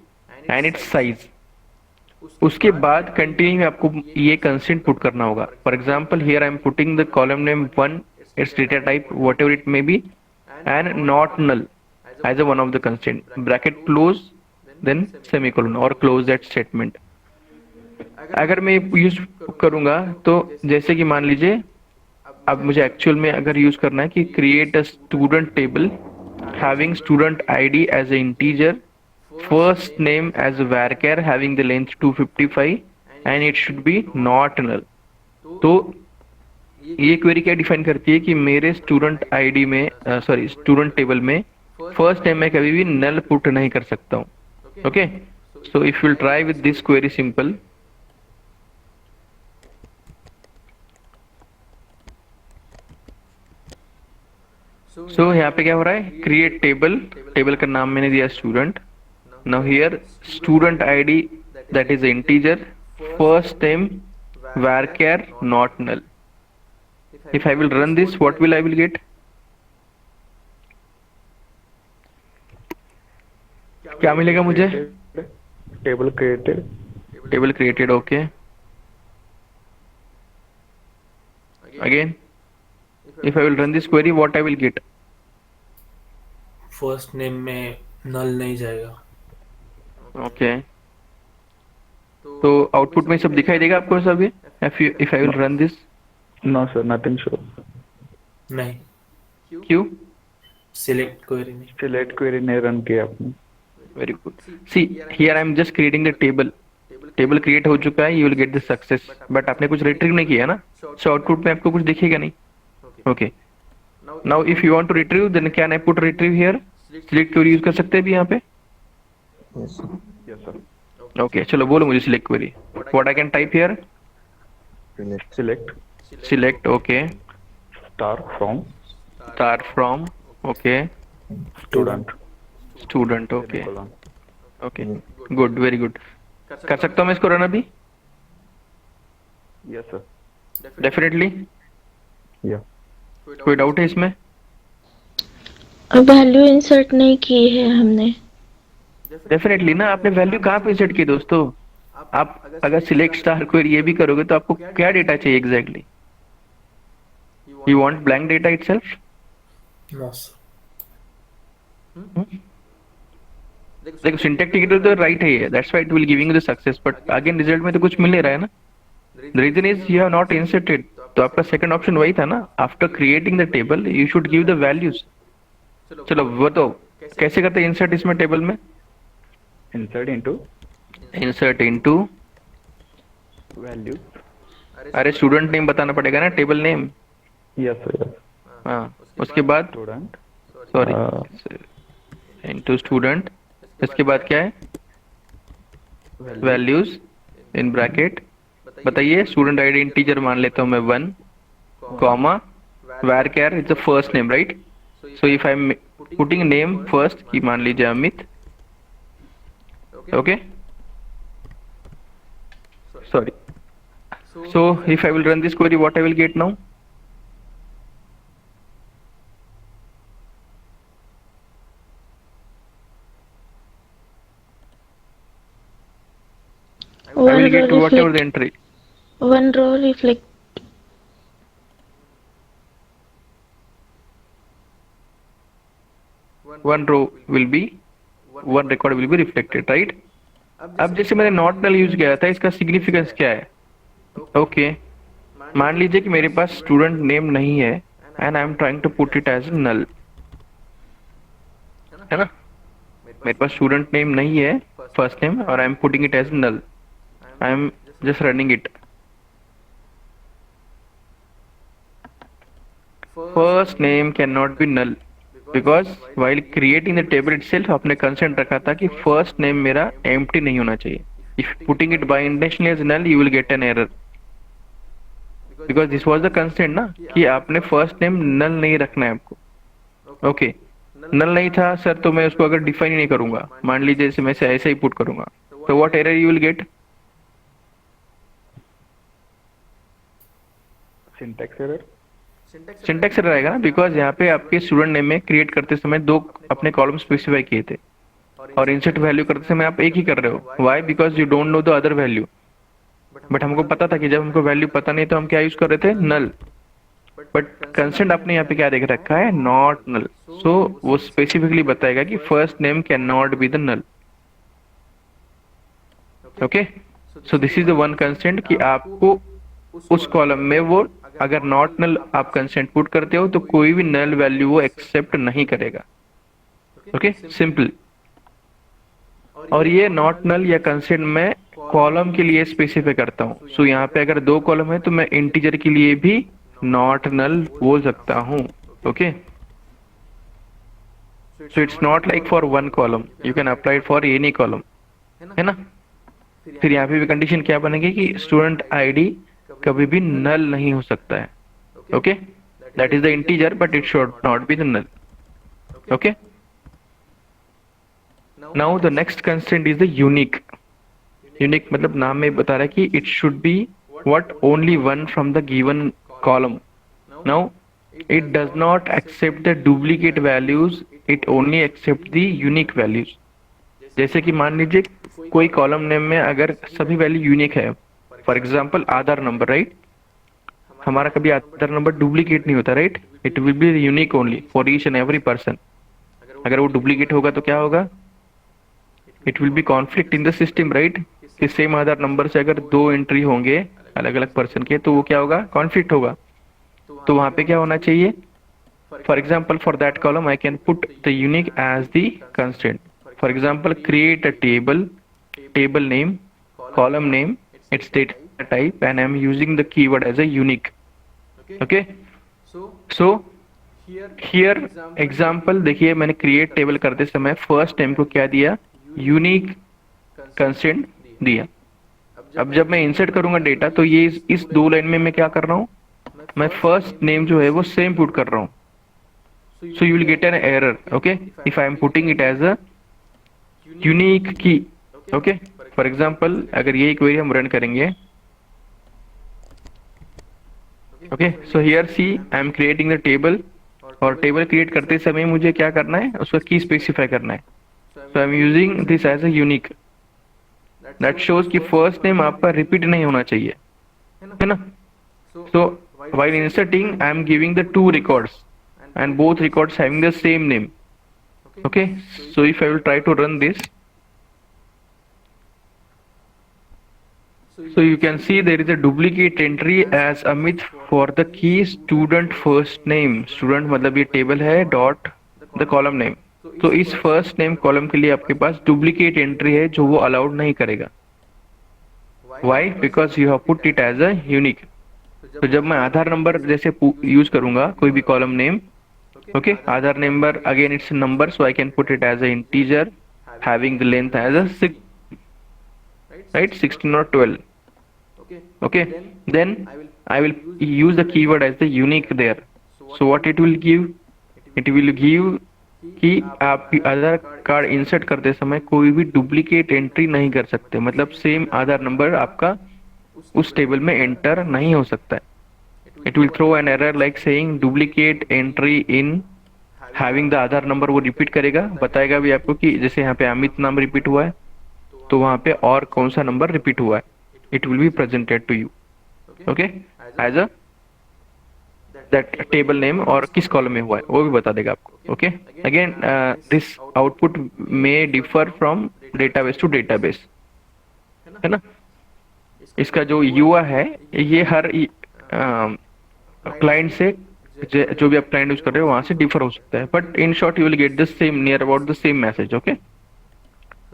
and its size. उसके बाद कंटिन्यू में आपको ये कंस्ट्रेंट पुट करना होगा. For example here I am putting the column name 1, it's data type whatever it may be, and not null as a one of the constraint, bracket close then semicolon और close that statement. अगर मैं use करूंगा तो जैसे कि मान लीजिए अब मुझे एक्चुअल में अगर यूज करना है कि create a student table having student ID as a integer, first name as varchar having the length 255 and it should be not null. तो ये क्वेरी क्या डिफाइन करती है कि मेरे स्टूडेंट आईडी में स्टूडेंट टेबल में फर्स्ट नेम मैं कभी भी नल पुट नहीं कर सकता हूँ. Okay, so if you will try with this query simple, so यहाँ पे क्या हो रहा है? क्रिएट टेबल, टेबल का नाम मैंने दिया student. Now here student ID that is integer, first name varchar not null. If I will run this, what will I will get? क्या मिलेगा मुझे? Table created. Table created, okay. Again, if I will run this query, what I will get? First name में नल नहीं जाएगा. Okay, तो output में सब दिखाई देगा आपको सब ये? If I will run this, No, sir, nothing shows. नहीं, क्यों? सिलेक्ट क्वेरी नहीं. Select query नहीं run किया आपने. Very good. See here I am just creating the table. Table create हो चुका है, you will get the success, but आपने कुछ रिट्रीव नहीं किया ना, सो आउटपुट में आपको कुछ दिखेगा नहीं. Okay, now if you want to retrieve, then can I put retrieve here? Select query use कर सकते हैं भी यहाँ पे. Yes, sir. Yes, sir. Okay, चलो बोलो मुझे select query. What I can type here? Select select, okay. star from star from, okay. student. Student, okay. Semicolon. Okay, good, very good. कर सकता हूँ मैं इसको रन अभी? Yes, sir. डेफिनेटली. Yeah. कोई डाउट है इसमें? वैल्यू इंसर्ट नहीं की है हमने. डेफिनेटली ना, आपने वैल्यू कहाँ पे इंसर्ट की दोस्तों? आप अगर सिलेक्ट स्टार क्वेरी ये भी करोगे तो आपको क्या डेटा चाहिए exactly? You want blank data itself? No sir. देखो सिंटैक्टिकली तो राइट है ये, that's why it will giving you the success, but again result में तो कुछ मिल नहीं रहा है ना. The reason is you have not inserted. तो आपका सेकंड ऑप्शन वही था ना, after creating the table you should give the values. चलो वो तो कैसे करते हैं इंसर्ट इसमें टेबल में? Insert into insert into, values. अरे स्टूडेंट नेम बताना पड़ेगा ना, table name. Yes, sir. Yes. हाँ, उसके बाद Student. सॉरी इनटू स्टूडेंट, इसके बाद क्या है? Values in bracket. बताइए, स्टूडेंट आईडी इंटीजर मान लेता हूँ मैं 1, comma varchar is the first name, right? So if I am putting name first की मान लीजिए Amit, okay, sorry, so if I will run this query, what I will get now? will get whatever the entry. One row reflect. One row will be, one record will be reflected, right? अब जैसे मैंने not null use किया था, इसका significance क्या है? Okay, मान लीजिए कि मेरे पास स्टूडेंट नेम नहीं है and I am trying to put it as null, है ना? मेरे पास स्टूडेंट नेम नहीं है फर्स्ट नेम और I am putting it as null. I am just running it. First name can not be null because while creating the table itself आपने consent रखा था कि फर्स्ट नेम मेरा एम्प्टी नहीं होना चाहिए. If putting it by intentionally as null you will get an error because this was the consent ना कि आपने फर्स्ट नेम नल नहीं रखना है आपको. ओके, नल नहीं था सर, तो मैं उसको अगर डिफाइन ही नहीं करूंगा, मान लीजिए जैसे मैं ऐसे ही पुट करूंगा, तो what error you will gate? Syntax error. Syntax error आएगा ना, बिकॉज यहाँ पे आपके स्टूडेंट नेम में क्रिएट करते समय दो अपने कॉलम स्पेसिफाई किए थे और इंसर्ट वैल्यू करते समय आप एक ही कर रहे हो. Why? Because you don't know the other value. But हमको पता था कि जब हमको वैल्यू पता नहीं तो हम क्या यूज कर रहे थे? नल. बट कंसेंट आपने यहाँ पे क्या देख रखा है? Not null. सो वो स्पेसिफिकली बताएगा कि first name can not be the null. Okay, so this is the one consent कि आपको उस कॉलम में वो अगर नॉट नल आप कंसेंट पुट करते हो तो कोई भी नल वैल्यू वो एक्सेप्ट नहीं करेगा. Okay, simple. और ये नॉट नल या कंसेंट में कॉलम के लिए स्पेसिफाई करता हूँ. सो यहाँ पे अगर दो कॉलम है तो मैं इंटीजर के लिए भी नॉट नल बोल सकता हूँ. Okay, so it's not like for one column, you can apply for any column, है ना? फिर यहाँ पे भी कंडीशन क्या बनेगी कि स्टूडेंट आईडी कभी भी नल नहीं हो सकता है. Okay, that is the integer but it should not be the null. Okay, now the next constraint is the unique. Unique मतलब नाम में बता रहा है कि it should be what only one from the given column. Now it does not accept the duplicate values, it only accept the unique values. जैसे कि मान लीजिए कोई कॉलम नेम में अगर सभी वैल्यू यूनिक है, for example Aadhaar number, right? हमारा कभी आधार नंबर डुप्लीकेट नहीं होता, right? It will be unique only for each and every person. अगर वो डुप्लीकेट होगा तो क्या होगा? It will B conflict in the system, right? कि सेम आधार नंबर से अगर दो एंट्री होंगे अलग अलग पर्सन के तो वो क्या होगा? कॉन्फ्लिक्ट होगा. तो वहां पे क्या होना चाहिए? For example for that column I can put the unique as the constraint. For example create a table name, column name, its data type, and I'm using the keyword as a unique. Okay, so here example देखिए, मैंने create table करते समय first name को क्या दिया? unique constant दिया. अब जब मैं insert करूंगा डेटा तो ये इस दो लाइन में मैं क्या कर रहा हूँ? मैं first name जो है वो same put कर रहा हूँ. So you will get an error. Okay, if I am putting it as a unique key. Okay, फॉर एग्जाम्पल अगर ये क्वेरी हम रन करेंगे, okay, so here see I am creating the table, और टेबल क्रिएट करते समय मुझे क्या करना है? उसका की स्पेसिफाई करना है. So I am using this as a unique. That shows कि फर्स्ट नेम आपका रिपीट नहीं होना चाहिए, है ना? So while inserting I am giving the two records and both records having the same name. Okay, so if I will try to run this, so you can see there is a duplicate entry as Amit for the key student first name. Student मतलब ये table है dot the column name. तो इस first name column के लिए आपके पास duplicate entry है जो वो अलाउड नहीं करेगा. Why? Because you have put it as a unique. तो जब मैं आधार नंबर जैसे यूज करूंगा कोई भी column name, okay, Aadhaar number again it's number, so I can put it as a integer having the length as a 6, right? 16 or 12. Okay, then I will use the keyword as the unique there. So what it will give? It will give कि आप आधार card insert करते समय कोई भी duplicate entry नहीं कर सकते. मतलब सेम आधार नंबर आपका उस टेबल में एंटर नहीं हो सकता है. It will throw an error like saying duplicate entry in having the Aadhaar number. वो रिपीट करेगा, बताएगा भी आपको कि जैसे यहाँ पे अमित नाम रिपीट हुआ है तो वहाँ पे और कौन सा नंबर रिपीट हुआ है. it will be presented to you, okay, as a that table name और किस कॉलम में हुआ है वो भी बता देगा आपको, okay. Again this output may differ from database to database, है ना। इसका जो यूआ है ये हर क्लाइंट से जो भी आप क्लाइंट यूज कर रहे हो वहां से डिफर हो सकता है, but in short you will get the same near about the same message, okay.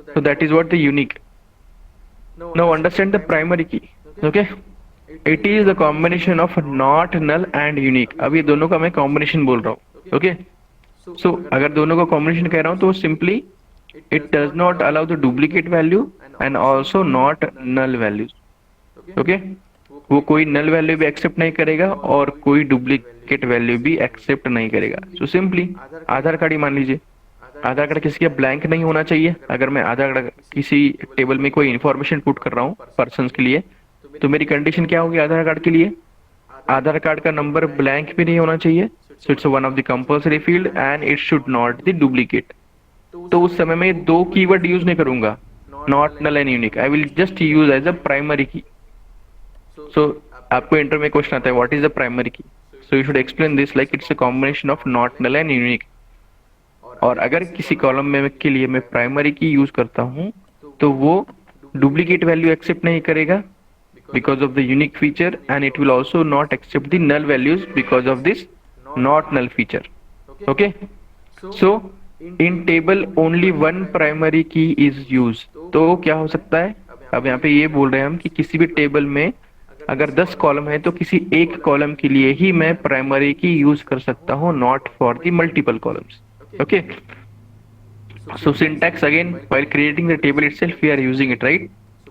So that is what the unique. Now understand the primary key. Okay. It is the combination of not null and unique. अब ये दोनों का मैं combination बोल रहा हूँ. Okay. So अगर दोनों का combination कह रहा हूँ तो simply it does not allow the duplicate value and also not null values. Okay. वो कोई null value भी accept नहीं करेगा और कोई duplicate value भी accept नहीं करेगा. So simply आधार कार्ड ही मान लीजिए, आधार कार्ड किसी का ब्लैंक नहीं होना चाहिए। अगर मैं आधार कार्ड किसी टेबल में कोई इन्फॉर्मेशन पुट कर रहा हूँ पर्सन के लिए, तो मेरी कंडीशन क्या होगी आधार कार्ड के लिए, आधार कार्ड का नंबर ब्लैंक भी नहीं होना चाहिए। So it's one of the compulsory field and it should not the duplicate. तो उस समय में दो कीवर्ड यूज नहीं करूंगा, not null and unique, I will just use as a primary key. सो आपको इंटर में क्वेश्चन आता है what is the primary key, so you should explain this like it's a combination of not null and unique. और अगर किसी column में के लिए मैं प्राइमरी की यूज करता हूं तो वो डुप्लीकेट वैल्यू एक्सेप्ट नहीं करेगा because of the unique feature and it will also not accept the null values because of this not null feature, okay. So in table only one primary key is use. तो क्या हो सकता है, अब यहाँ पे ये बोल रहे हैं हम कि किसी भी टेबल में अगर 10 कॉलम है तो किसी एक कॉलम के लिए ही मैं प्राइमरी की यूज कर सकता हूँ, not for the multiple columns, okay. So syntax again, while creating the table itself we are using it, right?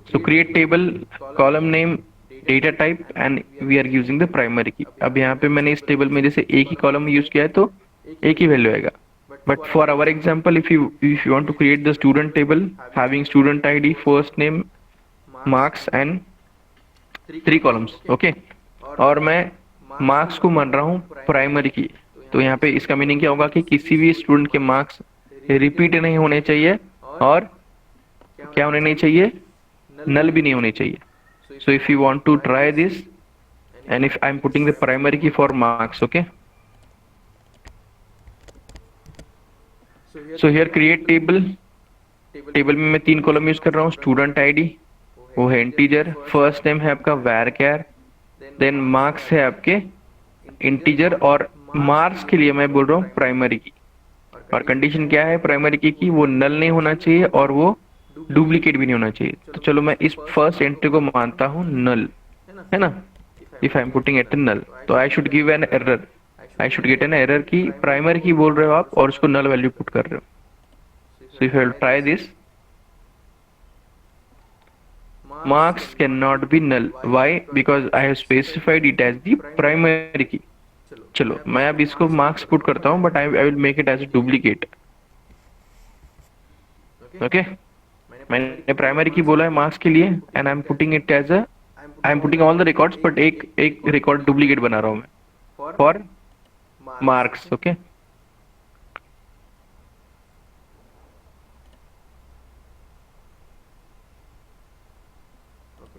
So create table, column name, data type and we are using the primary key. अब यहाँ पे मैंने इस table में जैसे एक ही column use किया है तो एक ही वैल्यू आएगा, but for our example if you want to create the student table having student ID, first name, marks and 3 columns, okay, और मैं marks को मान रहा हूँ प्राइमरी की, तो यहाँ पे इसका मीनिंग क्या होगा कि किसी भी स्टूडेंट के मार्क्स रिपीट नहीं होने चाहिए और क्या होने नहीं चाहिए, नल भी नहीं होने चाहिए। So if you want to try this and if I am putting the primary key for marks, okay. So here create table, table में मैं 3 कॉलम यूज कर रहा हूँ, स्टूडेंट आईडी वो है इंटीजर, फर्स्ट नेम है आपका varchar, देन मार्क्स है आपके इंटीजर और मार्क्स के लिए मैं बोल रहा हूँ प्राइमरी की। और कंडीशन क्या है प्राइमरी की वो नल नहीं होना चाहिए और वो डुप्लीकेट भी नहीं होना चाहिए। तो चलो मैं इस फर्स्ट एंट्री को मानता हूँ नल, है ना। If I am putting it null तो I should give an error, I should get an error की प्राइमरी की बोल रहे हो आप और उसको नल वैल्यू पुट कर रहे हो। सो if I will try this, marks cannot be null, why? Because I have specified it as the primary key. चलो मैं अब इसको मार्क्स पुट करता हूँ but I will make it as a duplicate, okay. मैंने प्राइमरी की बोला है marks के लिए and I am putting it as a, I am putting all the records but एक रिकॉर्ड डुप्लीकेट बना रहा हूँ मैं for marks, okay.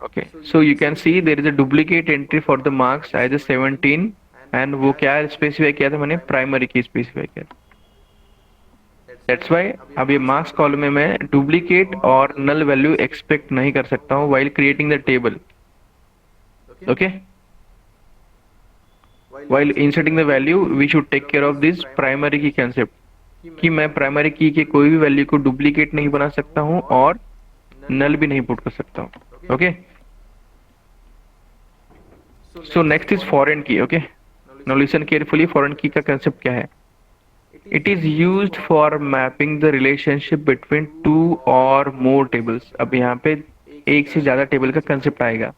Okay, so you can see there is a duplicate entry for the marks as a 17 and वो क्या specify किया था मैंने, प्राइमरी की स्पेसिफाई किया था। That's why अब ये मार्क्स कॉलम में मैं डुप्लीकेट और नल वैल्यू एक्सपेक्ट नहीं कर सकता हूँ while creating the table, okay. While inserting the value we should take care of this primary key concept कि मैं प्राइमरी की के कोई भी वैल्यू को डुप्लीकेट नहीं बना सकता हूँ और नल भी नहीं पुट कर सकता हूँ, okay. So next is foreign key, okay. Now listen carefully, foreign key का concept क्या है? It is used for mapping the relationship between 2 or more tables. अब यहाँ पे एक से ज्यादा टेबल का concept आएगा,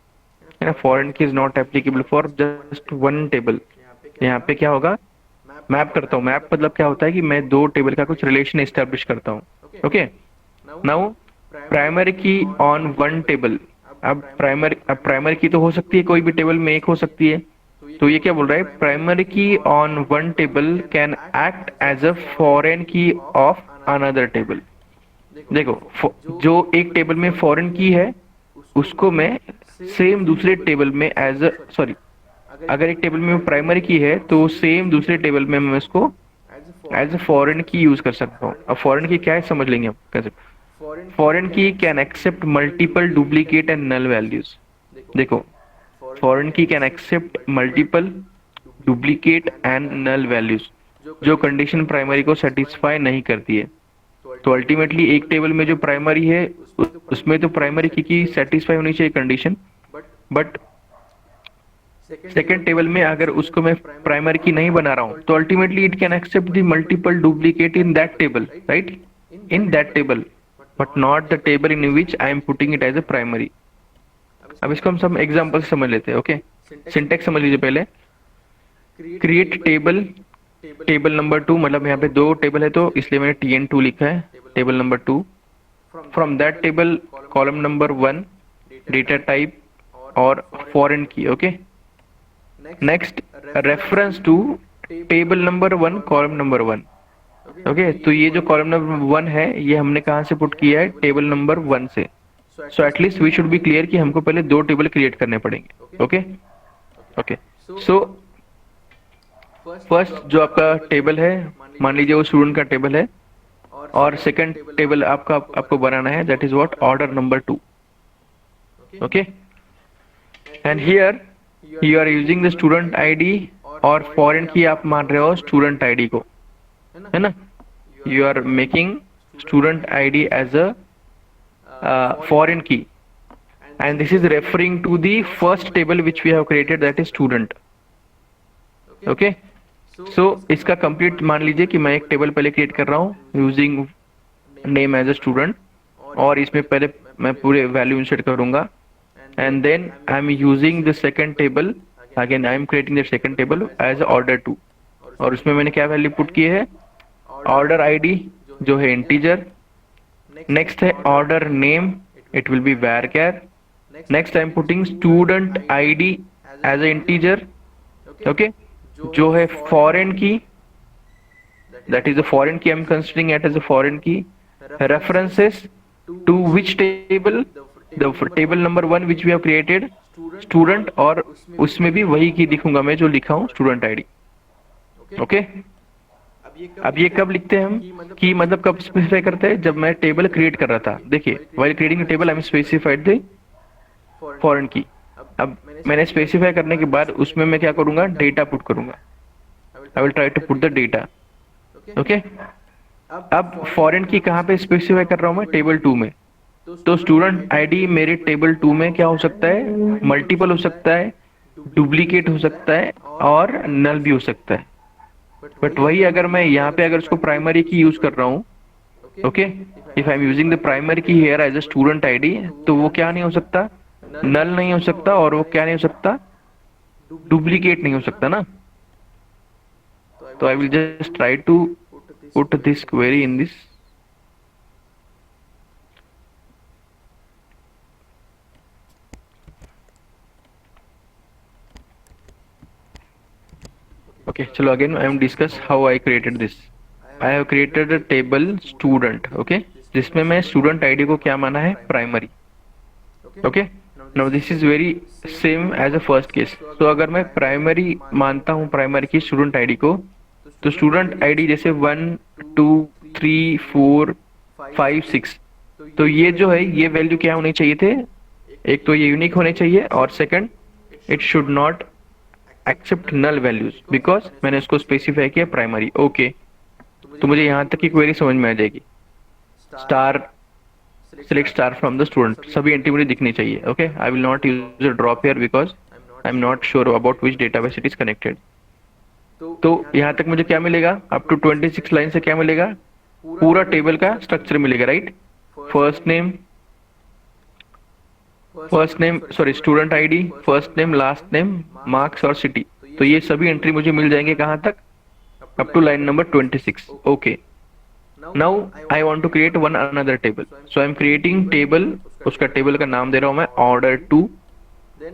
है ना। Foreign key is not applicable for just one table. यहाँ पे क्या होगा, मैप करता हूँ। मैप मतलब क्या होता है कि मैं 2 टेबल का कुछ रिलेशन एस्टेब्लिश करता हूँ, okay. Now primary key on one table, अब प्राइमरी की तो हो सकती है कोई भी टेबल में एक हो सकती है, तो ये क्या बोल रहा है, primary key on one table can act as a foreign key of another table. देखो जो एक टेबल में फॉरेन की है उसको मैं सेम दूसरे टेबल में एज अ सॉरी, अगर एक टेबल में प्राइमरी की है तो सेम दूसरे टेबल में मैं इसको एज अ फॉरेन की यूज कर सकता हूँ। अब फॉरेन की क्या है समझ लेंगे आप कैसे। Foreign key can accept multiple duplicate and null values. देखो, foreign key can accept multiple duplicate and null values, जो कंडीशन प्राइमरी को सेटिस्फाई नहीं करती है। तो अल्टीमेटली एक टेबल में जो प्राइमरी है उसमें तो प्राइमरी की सेटिस्फाई होनी चाहिए कंडीशन, बट सेकेंड टेबल में अगर उसको मैं प्राइमरी की नहीं बना रहा हूं तो ultimately it can accept the multiple duplicate in that table, right, in that table, but not the table in which I am putting it as a primary. अब इसको हम सब एग्जांपल से समझ लेते हैं। ओके, सिंटेक्स समझ लीजिए पहले। क्रिएट टेबल, टेबल नंबर 2, मतलब यहाँ पे 2 टेबल है तो इसलिए मैंने TN2 लिखा है, table number 2। From that table column number 1 data type और foreign key. Okay, next reference to table number 1 column number 1। Okay, तो ये जो कॉलम नंबर 1 है ये हमने कहाँ से पुट किया है, टेबल नंबर 1 से। So at least we should be clear कि हमको पहले 2 टेबल क्रिएट करने पड़ेंगे। ओके ओके, सो फर्स्ट जो आपका टेबल है मान लीजिए वो स्टूडेंट का टेबल है, और सेकंड टेबल आपको बनाना है, that is what, order number 2। Okay, and here you are using the student ID, और फॉरेन की आप मान रहे हो स्टूडेंट आईडी को, है ना। You are making student ID as a foreign key, and this is referring to the first table which we have created, that is student. Okay, so इसका complete मान लीजिए कि मैं एक टेबल पहले क्रिएट कर रहा हूँ using name as a student, और इसमें पहले मैं पूरे वैल्यू इंसर्ट करूंगा, and then I am using the second table, again I am creating the second table as order 2, और उसमें मैंने क्या वैल्यू पुट की है, ऑर्डर आईडी जो है इंटीजर, नेक्स्ट है order name, it will be varchar, next I am putting student ID as a integer. Okay, जो है foreign key, that is a foreign key, I am considering it as a foreign key. References to which table, the table number 1 which we have created, student, और उसमें भी वही की दिखूंगा मैं जो लिखा हूं, स्टूडेंट आईडी। ओके, अब ये कब लिखते हैं हम, कि मतलब कब स्पेसिफाई करते हैं, जब मैं टेबल क्रिएट कर रहा था। देखिए, while creating the table I am specified the foreign की। अब मैंने स्पेसिफाई करने के बाद उसमें मैं क्या करूंगा, डेटा पुट करूंगा, I will try to put the data. Okay, अब फॉरेन की कहाँ पे स्पेसिफाई कर रहा हूं मैं, टेबल 2 में। तो स्टूडेंट आईडी मेरे टेबल 2 में क्या हो सकता है, मल्टीपल हो सकता है, डुप्लीकेट हो सकता है, और नल भी हो सकता है। बट वही अगर मैं यहाँ पे अगर उसको प्राइमरी की यूज कर रहा हूँ, okay, if I am using the primary key here as a student ID, तो वो क्या नहीं हो सकता, नल नहीं हो सकता, और वो क्या नहीं हो सकता, डुप्लीकेट नहीं हो सकता ना। तो I will just try to put this query in this. Okay, chalo again I am discuss how I created this. I have created a table student, okay, जिसमें मैं student ID को क्या माना है, primary. Okay, now this is very same as a first case. So अगर मैं primary मानता हूँ primary की student ID को, तो student ID जैसे 1 2 3 4 5 6, तो ये जो है ये वैल्यू क्या होने चाहिए थे, एक तो ये यूनिक होने चाहिए, और second it should not accept null values, because मैंने उसको स्पेसिफाई किया प्राइमरी। ओके, तो मुझे यहाँ तक की क्वेरी समझ में आ जाएगी। Star, select star from the student, सभी एंट्री मुझे दिखनी चाहिए। Okay, I will not use a drop here because I am not sure about which database it is connected. तो यहाँ तक मुझे क्या मिलेगा, अप टू 26 लाइन से क्या मिलेगा, पूरा टेबल का स्ट्रक्चर मिलेगा, right. First name sorry student ID, first name, last name, marks और सिटी, तो ये सभी एंट्री मुझे मिल जाएंगे कहाँ तक, up to line number 26। Okay, now I want to create one another table, so I am creating table, उसका टेबल का नाम दे रहा हूँ मैं ऑर्डर 2।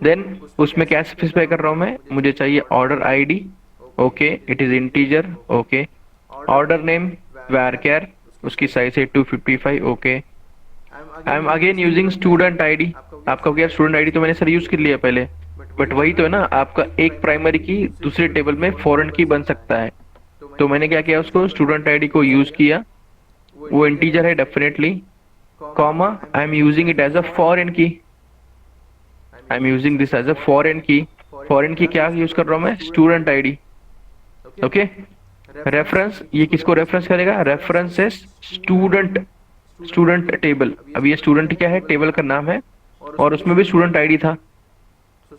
देन उसमें क्या स्पेसिफाई कर रहा हूँ मैं, मुझे चाहिए order ID, okay, it is integer, okay, order name varchar, उसकी साइज है 255, okay, I am again using student ID. आपका क्या स्टूडेंट आईडी तो मैंने सर यूज कर लिया पहले, बट वही तो है ना, आपका एक प्राइमरी की दूसरे टेबल में फॉरेन की बन सकता है। तो मैंने क्या किया, उसको स्टूडेंट आईडी को यूज किया, वो इंटीजर है definitely, comma I am using it as a foreign key, I am using this as a foreign key. Foreign key क्या यूज कर रहा हूं मैं, स्टूडेंट आईडी। ओके, रेफरेंस, ये किसको रेफरेंस करेगा, रेफरेंसेस स्टूडेंट, स्टूडेंट टेबल। अब ये स्टूडेंट क्या है, टेबल का नाम है, और उसमें भी स्टूडेंट आईडी था।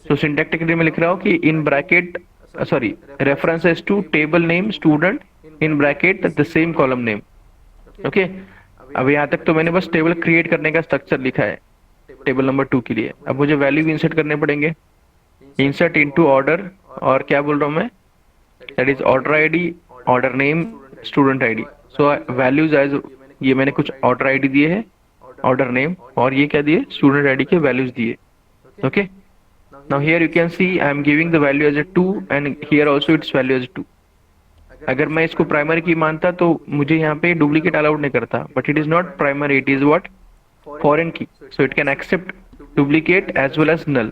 तो सिंटैक्टिकली मैं लिख रहा हूँ कि in bracket, sorry, references to table name student in bracket the same column name. Okay, अब यहाँ तक तो मैंने बस टेबल क्रिएट करने का स्ट्रक्चर लिखा है टेबल नंबर 2 के लिए। अब मुझे वैल्यू भी इंसर्ट करने पड़ेंगे, इंसर्ट इनटू ऑर्डर, और क्या बोल रहा हूँ मैं, that is order ID, order name, student ID. So values as, ये मैंने कुछ ऑर्डर आईडी दिए है, ऑर्डर नेम, और ये क्या दिए, स्टूडेंट आईडी के वैल्यूज दिए। Okay, now here you can see I am giving the value as a 2 and here also it's value as 2। अगर मैं इसको प्राइमरी की मानता तो मुझे यहाँ पे डुप्लीकेट अलाउड नहीं करता, but it is not primary, it is what, foreign key, so it can accept duplicate as well as null.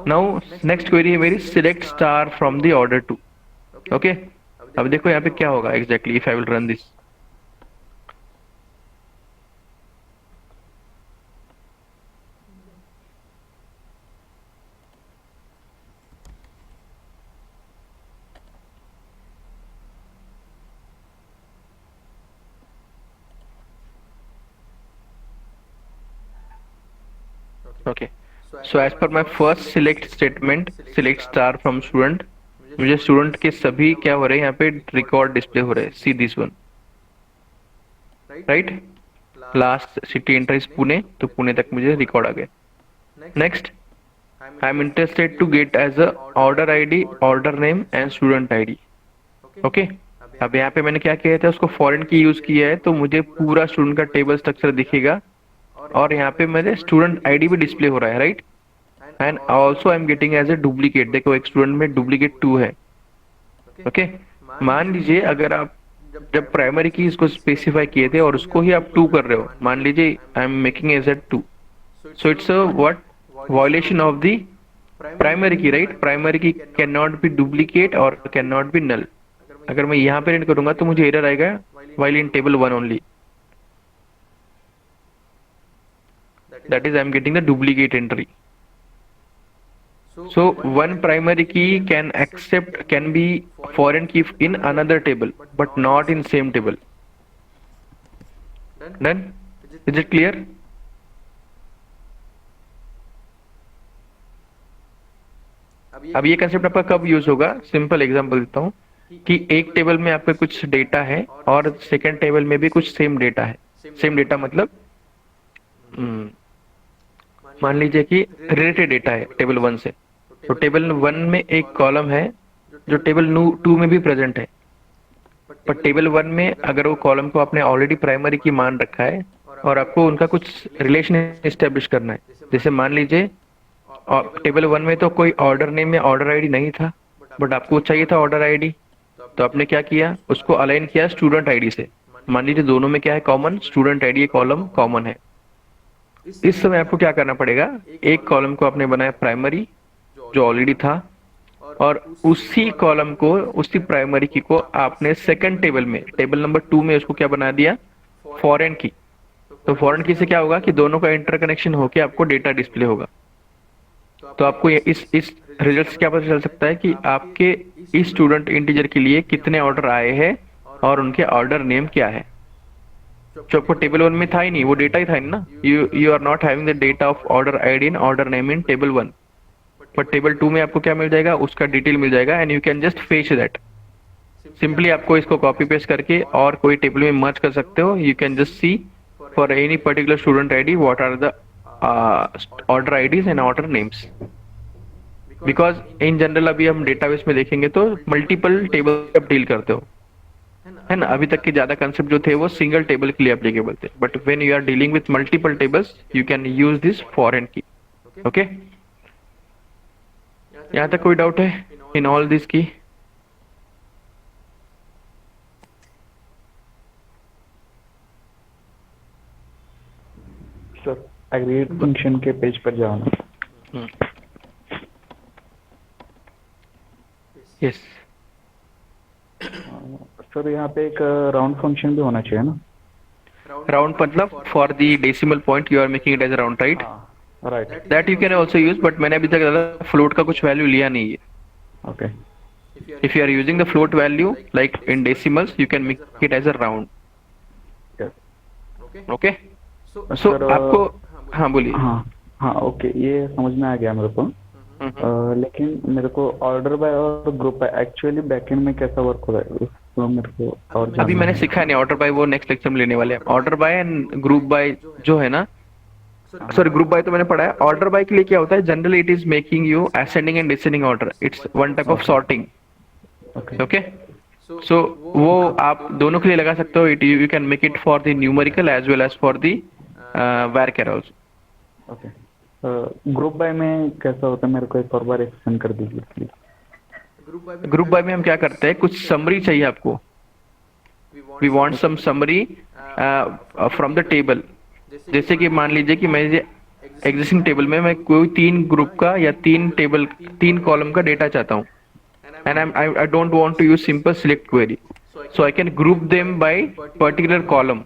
Now next query है मेरी, select star from the order 2। Okay, अब देखो यहाँ पे क्या होगा exactly if I will run this. Okay, so as per my first select statement, select star from student, मुझे student के सभी क्या हो रहे हैं यहाँ पे रिकॉर्ड डिस्प्ले हो रहे हैं। See this one, right, last city enter is Pune, तो पुणे तक मुझे रिकॉर्ड आ गए। Next, I am interested to get as a order ID, order name and student ID. Okay, अब यहाँ पे मैंने क्या किया था, उसको फॉरेन की यूज किया है, तो मुझे पूरा स्टूडेंट का टेबल स्ट्रक्चर दिखेगा, और यहाँ पे मेरे स्टूडेंट आईडी भी डिस्प्ले हो रहा है, right, and also I am getting as a duplicate. देखो एक स्टूडेंट में डुप्लीकेट 2 है। ओके, मान लीजिए अगर आप जब प्राइमरी की इसको स्पेसिफाई किए थे और उसको ही आप 2 कर रहे हो, मान लीजिए I am making as a 2, so it's a what, violation of the primary key, right. Primary key can not be duplicate और कैन नॉट बी नल। अगर मैं यहाँ पे एंटर करूंगा तो मुझे एरर आएगा, while in table 1 only, that is I am getting the duplicate entry. So one primary key can accept, can be foreign key in another table but not in same table. Done? Is it clear? अब ये concept आपका कब use होगा, simple example देता हूँ कि एक table में आपका कुछ डेटा है और सेकंड टेबल में भी कुछ सेम डेटा है। सेम डेटा मतलब मान लीजिए कि रिलेटेड डेटा है टेबल 1 से, तो टेबल 1 में एक कॉलम है जो टेबल 2 में भी प्रेजेंट है, पर टेबल 1 में अगर वो कॉलम को आपने ऑलरेडी प्राइमरी की मान रखा है और आपको उनका कुछ रिलेशन एस्टेब्लिश करना है, जैसे मान लीजिए टेबल 1 में तो कोई ऑर्डर नेम या ऑर्डर आईडी नहीं था, बट आपको चाहिए था ऑर्डर आईडी, तो आपने क्या किया, उसको अलाइन किया स्टूडेंट आईडी से। मान लीजिए दोनों में क्या है common, student ID column common है। इस समय आपको क्या करना पड़ेगा, एक कॉलम को आपने बनाया प्राइमरी जो ऑलरेडी था, और उसी कॉलम को, उसी प्राइमरी की को आपने सेकंड टेबल में, टेबल नंबर 2 में उसको क्या बना दिया, फॉरेन की। तो फॉरेन की से क्या होगा कि दोनों का इंटरकनेक्शन होके आपको डेटा डिस्प्ले होगा। तो आपको इस रिजल्ट से क्या पता चल सकता है कि आपके इस स्टूडेंट इंटीजर के लिए कितने ऑर्डर आए हैं और उनके ऑर्डर नेम क्या है। जो आपको टेबल 1 में था ही नहीं, वो डेटा ही था ना, you are not having the data of order ID and order name in table 1, but table 2 में आपको क्या मिल जाएगा, उसका डिटेल मिल जाएगा, and you can just fetch that. Simply आपको इसको कॉपी पेस्ट करके और कोई टेबल में मर्ज कर सकते हो। You can just see for any particular student ID what are the order IDs and order names, because in general अभी हम डेटाबेस में देखेंगे तो मल्टीपल टेबल आप डील करते हो, है ना। अभी तक के ज्यादा कंसेप्ट जो थे वो सिंगल टेबल के लिए एप्लीकेबल थे, but when you are dealing with multiple tables you can use this foreign key. Okay, यहाँ तक कोई डाउट है in all this key? Sir aggregate function के पेज पर जाओ ना। यस सर यहाँ पे एक राउंड फंक्शन भी होना चाहिए ना। राउंड मतलब for the decimal point you are making it as round, right? हाँ right. That you can also use, but मैंने अभी तक ज़्यादा फ्लोट का कुछ वैल्यू लिया नहीं है. Okay If you are using the float value like in decimals, you can make it as a round. Okay? So sir आपको हाँ बोलिए. हाँ हाँ ओके ये समझ में आ गया मेरे को। लेकिन मेरे को ऑर्डर बाय और ग्रुप बाय एक्चुअली बैकएंड में कैसा वर्क हो रहा है उसको मेरे को और अभी जानना मैंने है। सिखा नहीं. ऑर्डर बाय वो नेक्स्ट लेक्चर में लेने वाले हैं. Order by and group by जो है ना, सॉरी ग्रुप बाय तो मैंने पढ़ा है. ऑर्डर बाय के लिए क्या होता है, generally it is making you ascending and descending order. It's one type of sorting. Okay okay, so वो आप दोनों के लिए लगा सकते हो. It you can make it for the numerical as well as for the varchar also. Okay group by में कैसा होता है मेरे को एक और बार एक्सप्लेन कर दीजिए प्लीज। ग्रुप बाय में हम क्या करते हैं, कुछ समरी चाहिए आपको. We want some summary from the table. जैसे कि मान लीजिए कि मैं एग्जिस्टिंग टेबल में मैं कोई 3 ग्रुप का या 3 कॉलम का डेटा चाहता हूँ. And I don't want to use simple select query, so I can group them by particular column.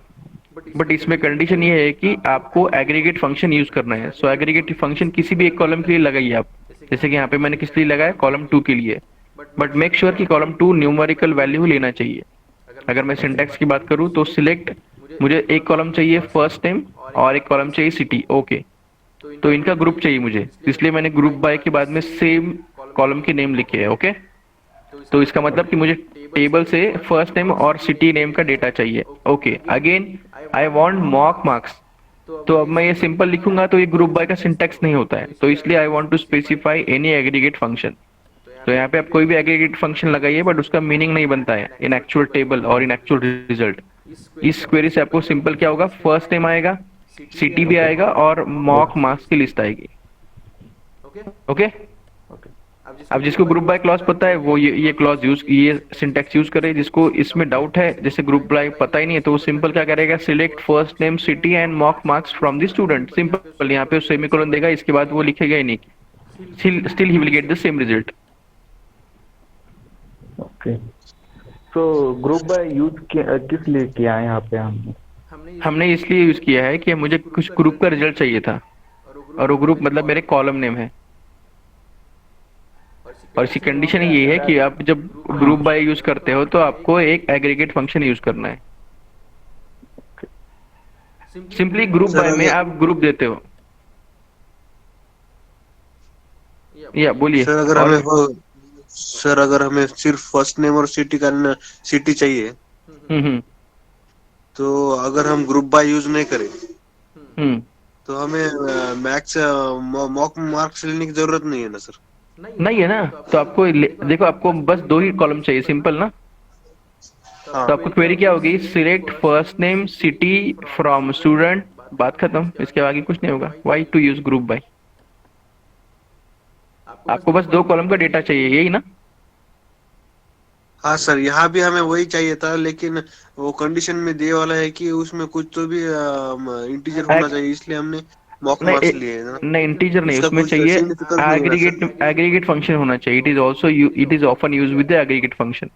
But इसमें कंडीशन ये है कि आपको एग्रीगेट फंक्शन यूज करना है. सो एग्रीगेट फंक्शन किसी भी एक कॉलम के लिए लगाइए आप. जैसे कि यहाँ पे मैंने किस लिए लगाया, कॉलम 2 के लिए. बट मेक श्योर कि कॉलम 2 न्यूमेरिकल वैल्यू लेना चाहिए. अगर मैं सिंटैक्स की बात करूँ तो सिलेक्ट, मुझे एक कॉलम चाहिए फर्स्ट नेम और एक कॉलम चाहिए सिटी. ओके, तो इनका ग्रुप चाहिए मुझे, इसलिए मैंने ग्रुप बाय के बाद में सेम कॉलम के नेम लिखे है. ओके, तो इसका मतलब कि मुझे टेबल से फर्स्ट नेम और सिटी नेम का डेटा चाहिए. Okay, again I want mock marks. तो अब मैं ये सिंपल लिखूंगा तो ये ग्रुप बाय का सिंटैक्स नहीं होता है. तो इसलिए I want to specify any aggregate function. तो यहाँ पे आप कोई भी एग्रीगेट फंक्शन लगाइए, बट उसका मीनिंग नहीं बनता है इन एक्चुअल टेबल और इन एक्चुअल रिजल्ट. इस क्वेरी से आपको सिंपल क्या होगा, फर्स्ट नेम आएगा, सिटी भी आएगा और मॉक मार्क्स की लिस्ट आएगी. ओके, अब जिसको ग्रुप बाय क्लॉज पता है वो ये क्लॉज यूज, ये सिंटैक्स यूज करे. जिसको इसमें डाउट है, जैसे ग्रुप बाय पता ही नहीं है, तो वो सिंपल क्या करेगा, select first name city and mock marks from the student. Simple यहाँ पे सेमीकोलन देगा, इसके बाद वो लिखेगा ही नहीं. Still he will get the same result. Okay so group by use किस लिए किया है यहाँ पे हमने इसलिए यूज किया है कि मुझे कुछ ग्रुप का रिजल्ट चाहिए था, और वो ग्रुप मतलब मेरे कॉलम नेम है. और इसकी कंडीशन ये है कि आप जब ग्रुप बाय यूज करते हो तो आपको एक एग्रीगेट फंक्शन यूज करना है. सिंपली ग्रुप बाय में आप ग्रुप देते हो. या बोलिए. सर अगर हमें सिर्फ फर्स्ट नेम और सिटी चाहिए, तो अगर हम ग्रुप बाय यूज नहीं करें तो हमें मैक्स मॉक मार्क्स लेने की जरूरत नहीं है ना सर? नहीं है ना. तो आपको देखो, आपको बस 2 ही कॉलम चाहिए, सिंपल ना. हाँ. तो आपको क्वेरी क्या होगी, select first name city from student, बात खत्म. इसके आगे कुछ नहीं होगा. Why to use group by? आपको बस 2 कॉलम का डेटा चाहिए, यही ना. हाँ सर, यहाँ भी हमें वही चाहिए था, लेकिन वो कंडीशन में दिए वाला है कि उसमें कुछ तो भी इंटीजर होना चाहिए, इसलिए हमने मॉक मार्क्स लिए हैं ना. नहीं, इंटीजर नहीं, इसका उसमें कुछ चाहिए significance नहीं होगा सर? एग्रीगेट फंक्शन होना चाहिए. It is often use with the aggregate function.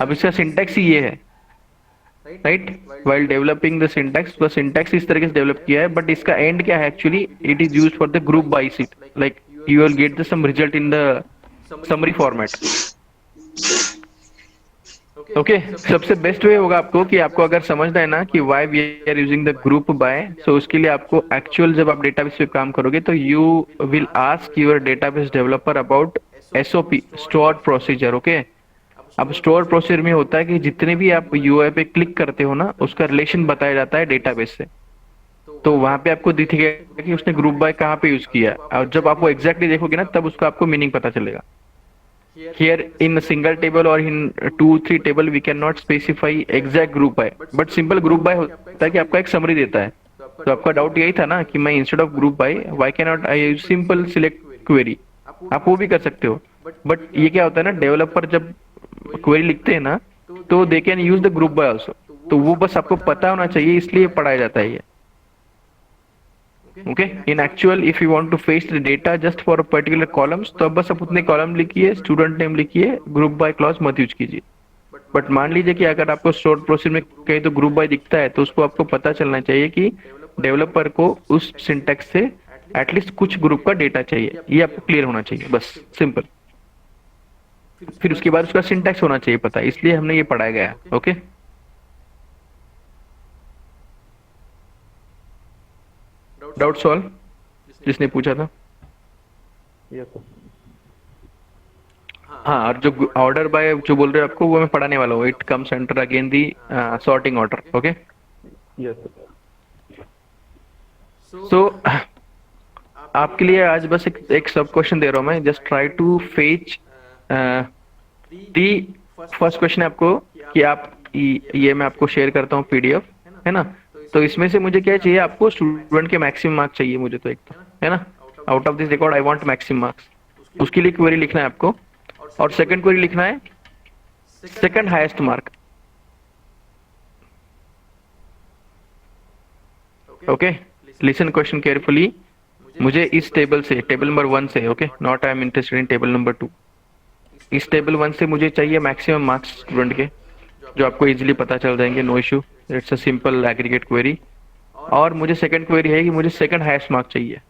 अब इसका सिंटैक्स ही ये है, right? While developing the syntax, बस सिंटैक्स इस तरीके से डेवलप किया है. बट इसका एंड क्या है actually, it is used for the group by seat. Like you will get the sum result in the summary format. Okay, सबसे बेस्ट वे होगा आपको कि आपको अगर समझना है ना कि why we are using the group by, so उसके लिए आपको एक्चुअल जब आप डेटाबेस पे काम करोगे तो you will ask your database developer about SOP, stored procedure. Okay, अब स्टोर प्रोसीजर में होता है कि जितने भी आप यूआई पे क्लिक करते हो ना, उसका रिलेशन बताया जाता है डेटाबेस से. तो वहां पे आपको दिखेगा कि उसने ग्रुप बाय कहाँ पे यूज किया, और जब आप वो एग्जैक्टली देखोगे ना, तब उसका आपको मीनिंग पता चलेगा. Here in a single table or in 2-3 table we cannot specify exact group by, but simple group by होता है कि आपका एक समरी देता है. तो आपका डाउट यही था ना कि मैं instead of group by why cannot I use simple select query. आप वो भी कर सकते हो, बट ये क्या होता है ना, डेवलपर जब क्वेरी लिखते हैं ना, तो they can use the group bye also. तो वो बस आपको पता होना चाहिए, इसलिए पढ़ाया जाता है ये. Okay in actual if you want to fetch the data just for a particular columns तो अब बस आप उतने कॉलम लिखिए, स्टूडेंट नेम लिखिए, ग्रुप बाय क्लॉज मत यूज कीजिए। बट मान लीजिए कि अगर आपको स्टोर प्रोसेस में कहीं तो ग्रुप बाय दिखता है तो उसको आपको पता चलना चाहिए कि डेवलपर को उस सिंटैक्स से एटलीस्ट कुछ ग्रुप का डेटा चाहिए, ये आपको क्लियर होना चाहिए, बस सिंपल। फिर उसके बाद उसका सिंटैक्स होना चाहिए पता, इसलिए हमने ये पढ़ाया गया। ओके डाउट सॉल्व जिसने पूछा था। Yes sir. हाँ, और जो ऑर्डर बाय जो बोल रहे हो आपको वो मैं पढ़ाने वाला हूँ। It comes under again the sorting order. Okay yes sir. So आपके लिए आज बस एक सब क्वेश्चन दे रहा हूँ मैं। Just try to fetch the first question आपको कि आप ये मैं आपको शेयर करता हूँ पीडीएफ, है ना। तो इसमें से मुझे क्या चाहिए, आपको स्टूडेंट के मैक्सिमम मार्क्स चाहिए मुझे, तो एक तो है ना, out of this record I want maximum marks. उसके लिए क्वेरी लिखना है आपको, और सेकंड क्वेरी लिखना है second highest mark. Okay listen question carefully. मुझे इस टेबल से, टेबल नंबर 1 से, okay not I am interested in table number 2, इस टेबल 1 से मुझे चाहिए मैक्सिमम मार्क्स स्टूडेंट के, जो आपको इजीली पता चल जाएंगे, no issue, it's a simple aggregate query. और मुझे सेकंड क्वेरी है कि मुझे सेकंड हाईएस्ट मार्क चाहिए।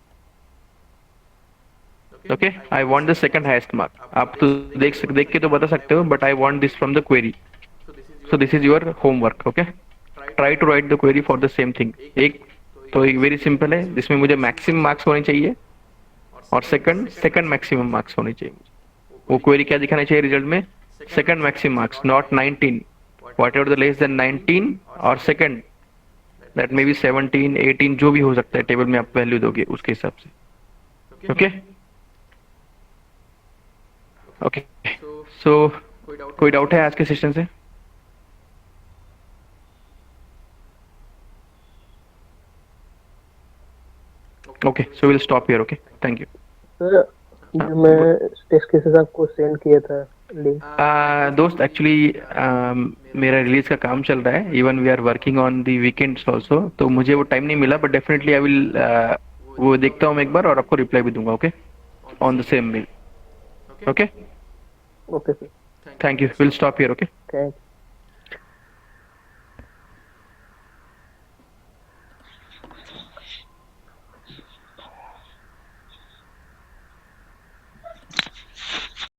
Okay I want the second highest mark. आप तो देख के तो बता सकते हो, but I want this from the query. So this is your homework. Okay try to write the query for the same thing. एक वेरी सिंपल है, जिसमें मुझे मैक्सिमम मार्क्स होने चाहिए, और सेकंड मैक्सिमम मार्क्स होने चाहिए। वो क्वेरी क्या दिखाना चाहिए रिजल्ट में, second maximum marks, not 19, what ever the less than 19, और सेकंड दैट मे बी 17, 18, जो भी हो सकता है टेबल में आप वैल्यू दोगे उसके हिसाब से। ओके ओके सो कोई डाउट है आज के सेशन से? Okay so will stop here. Okay thank you. Sir जो मैं टेस्ट केसेस आपको सेंड किया था लिंक, दोस्त एक्चुअली मेरा रिलीज का काम चल रहा है, even we are working on the weekends also, तो मुझे वो टाइम नहीं मिला, बट डेफिनेटली आई विल वो देखता हूँ मैं एक बार, और आपको रिप्लाई भी दूंगा। Okay on the same mail. Okay okay sir, thank you, will stop here. Okay thank you.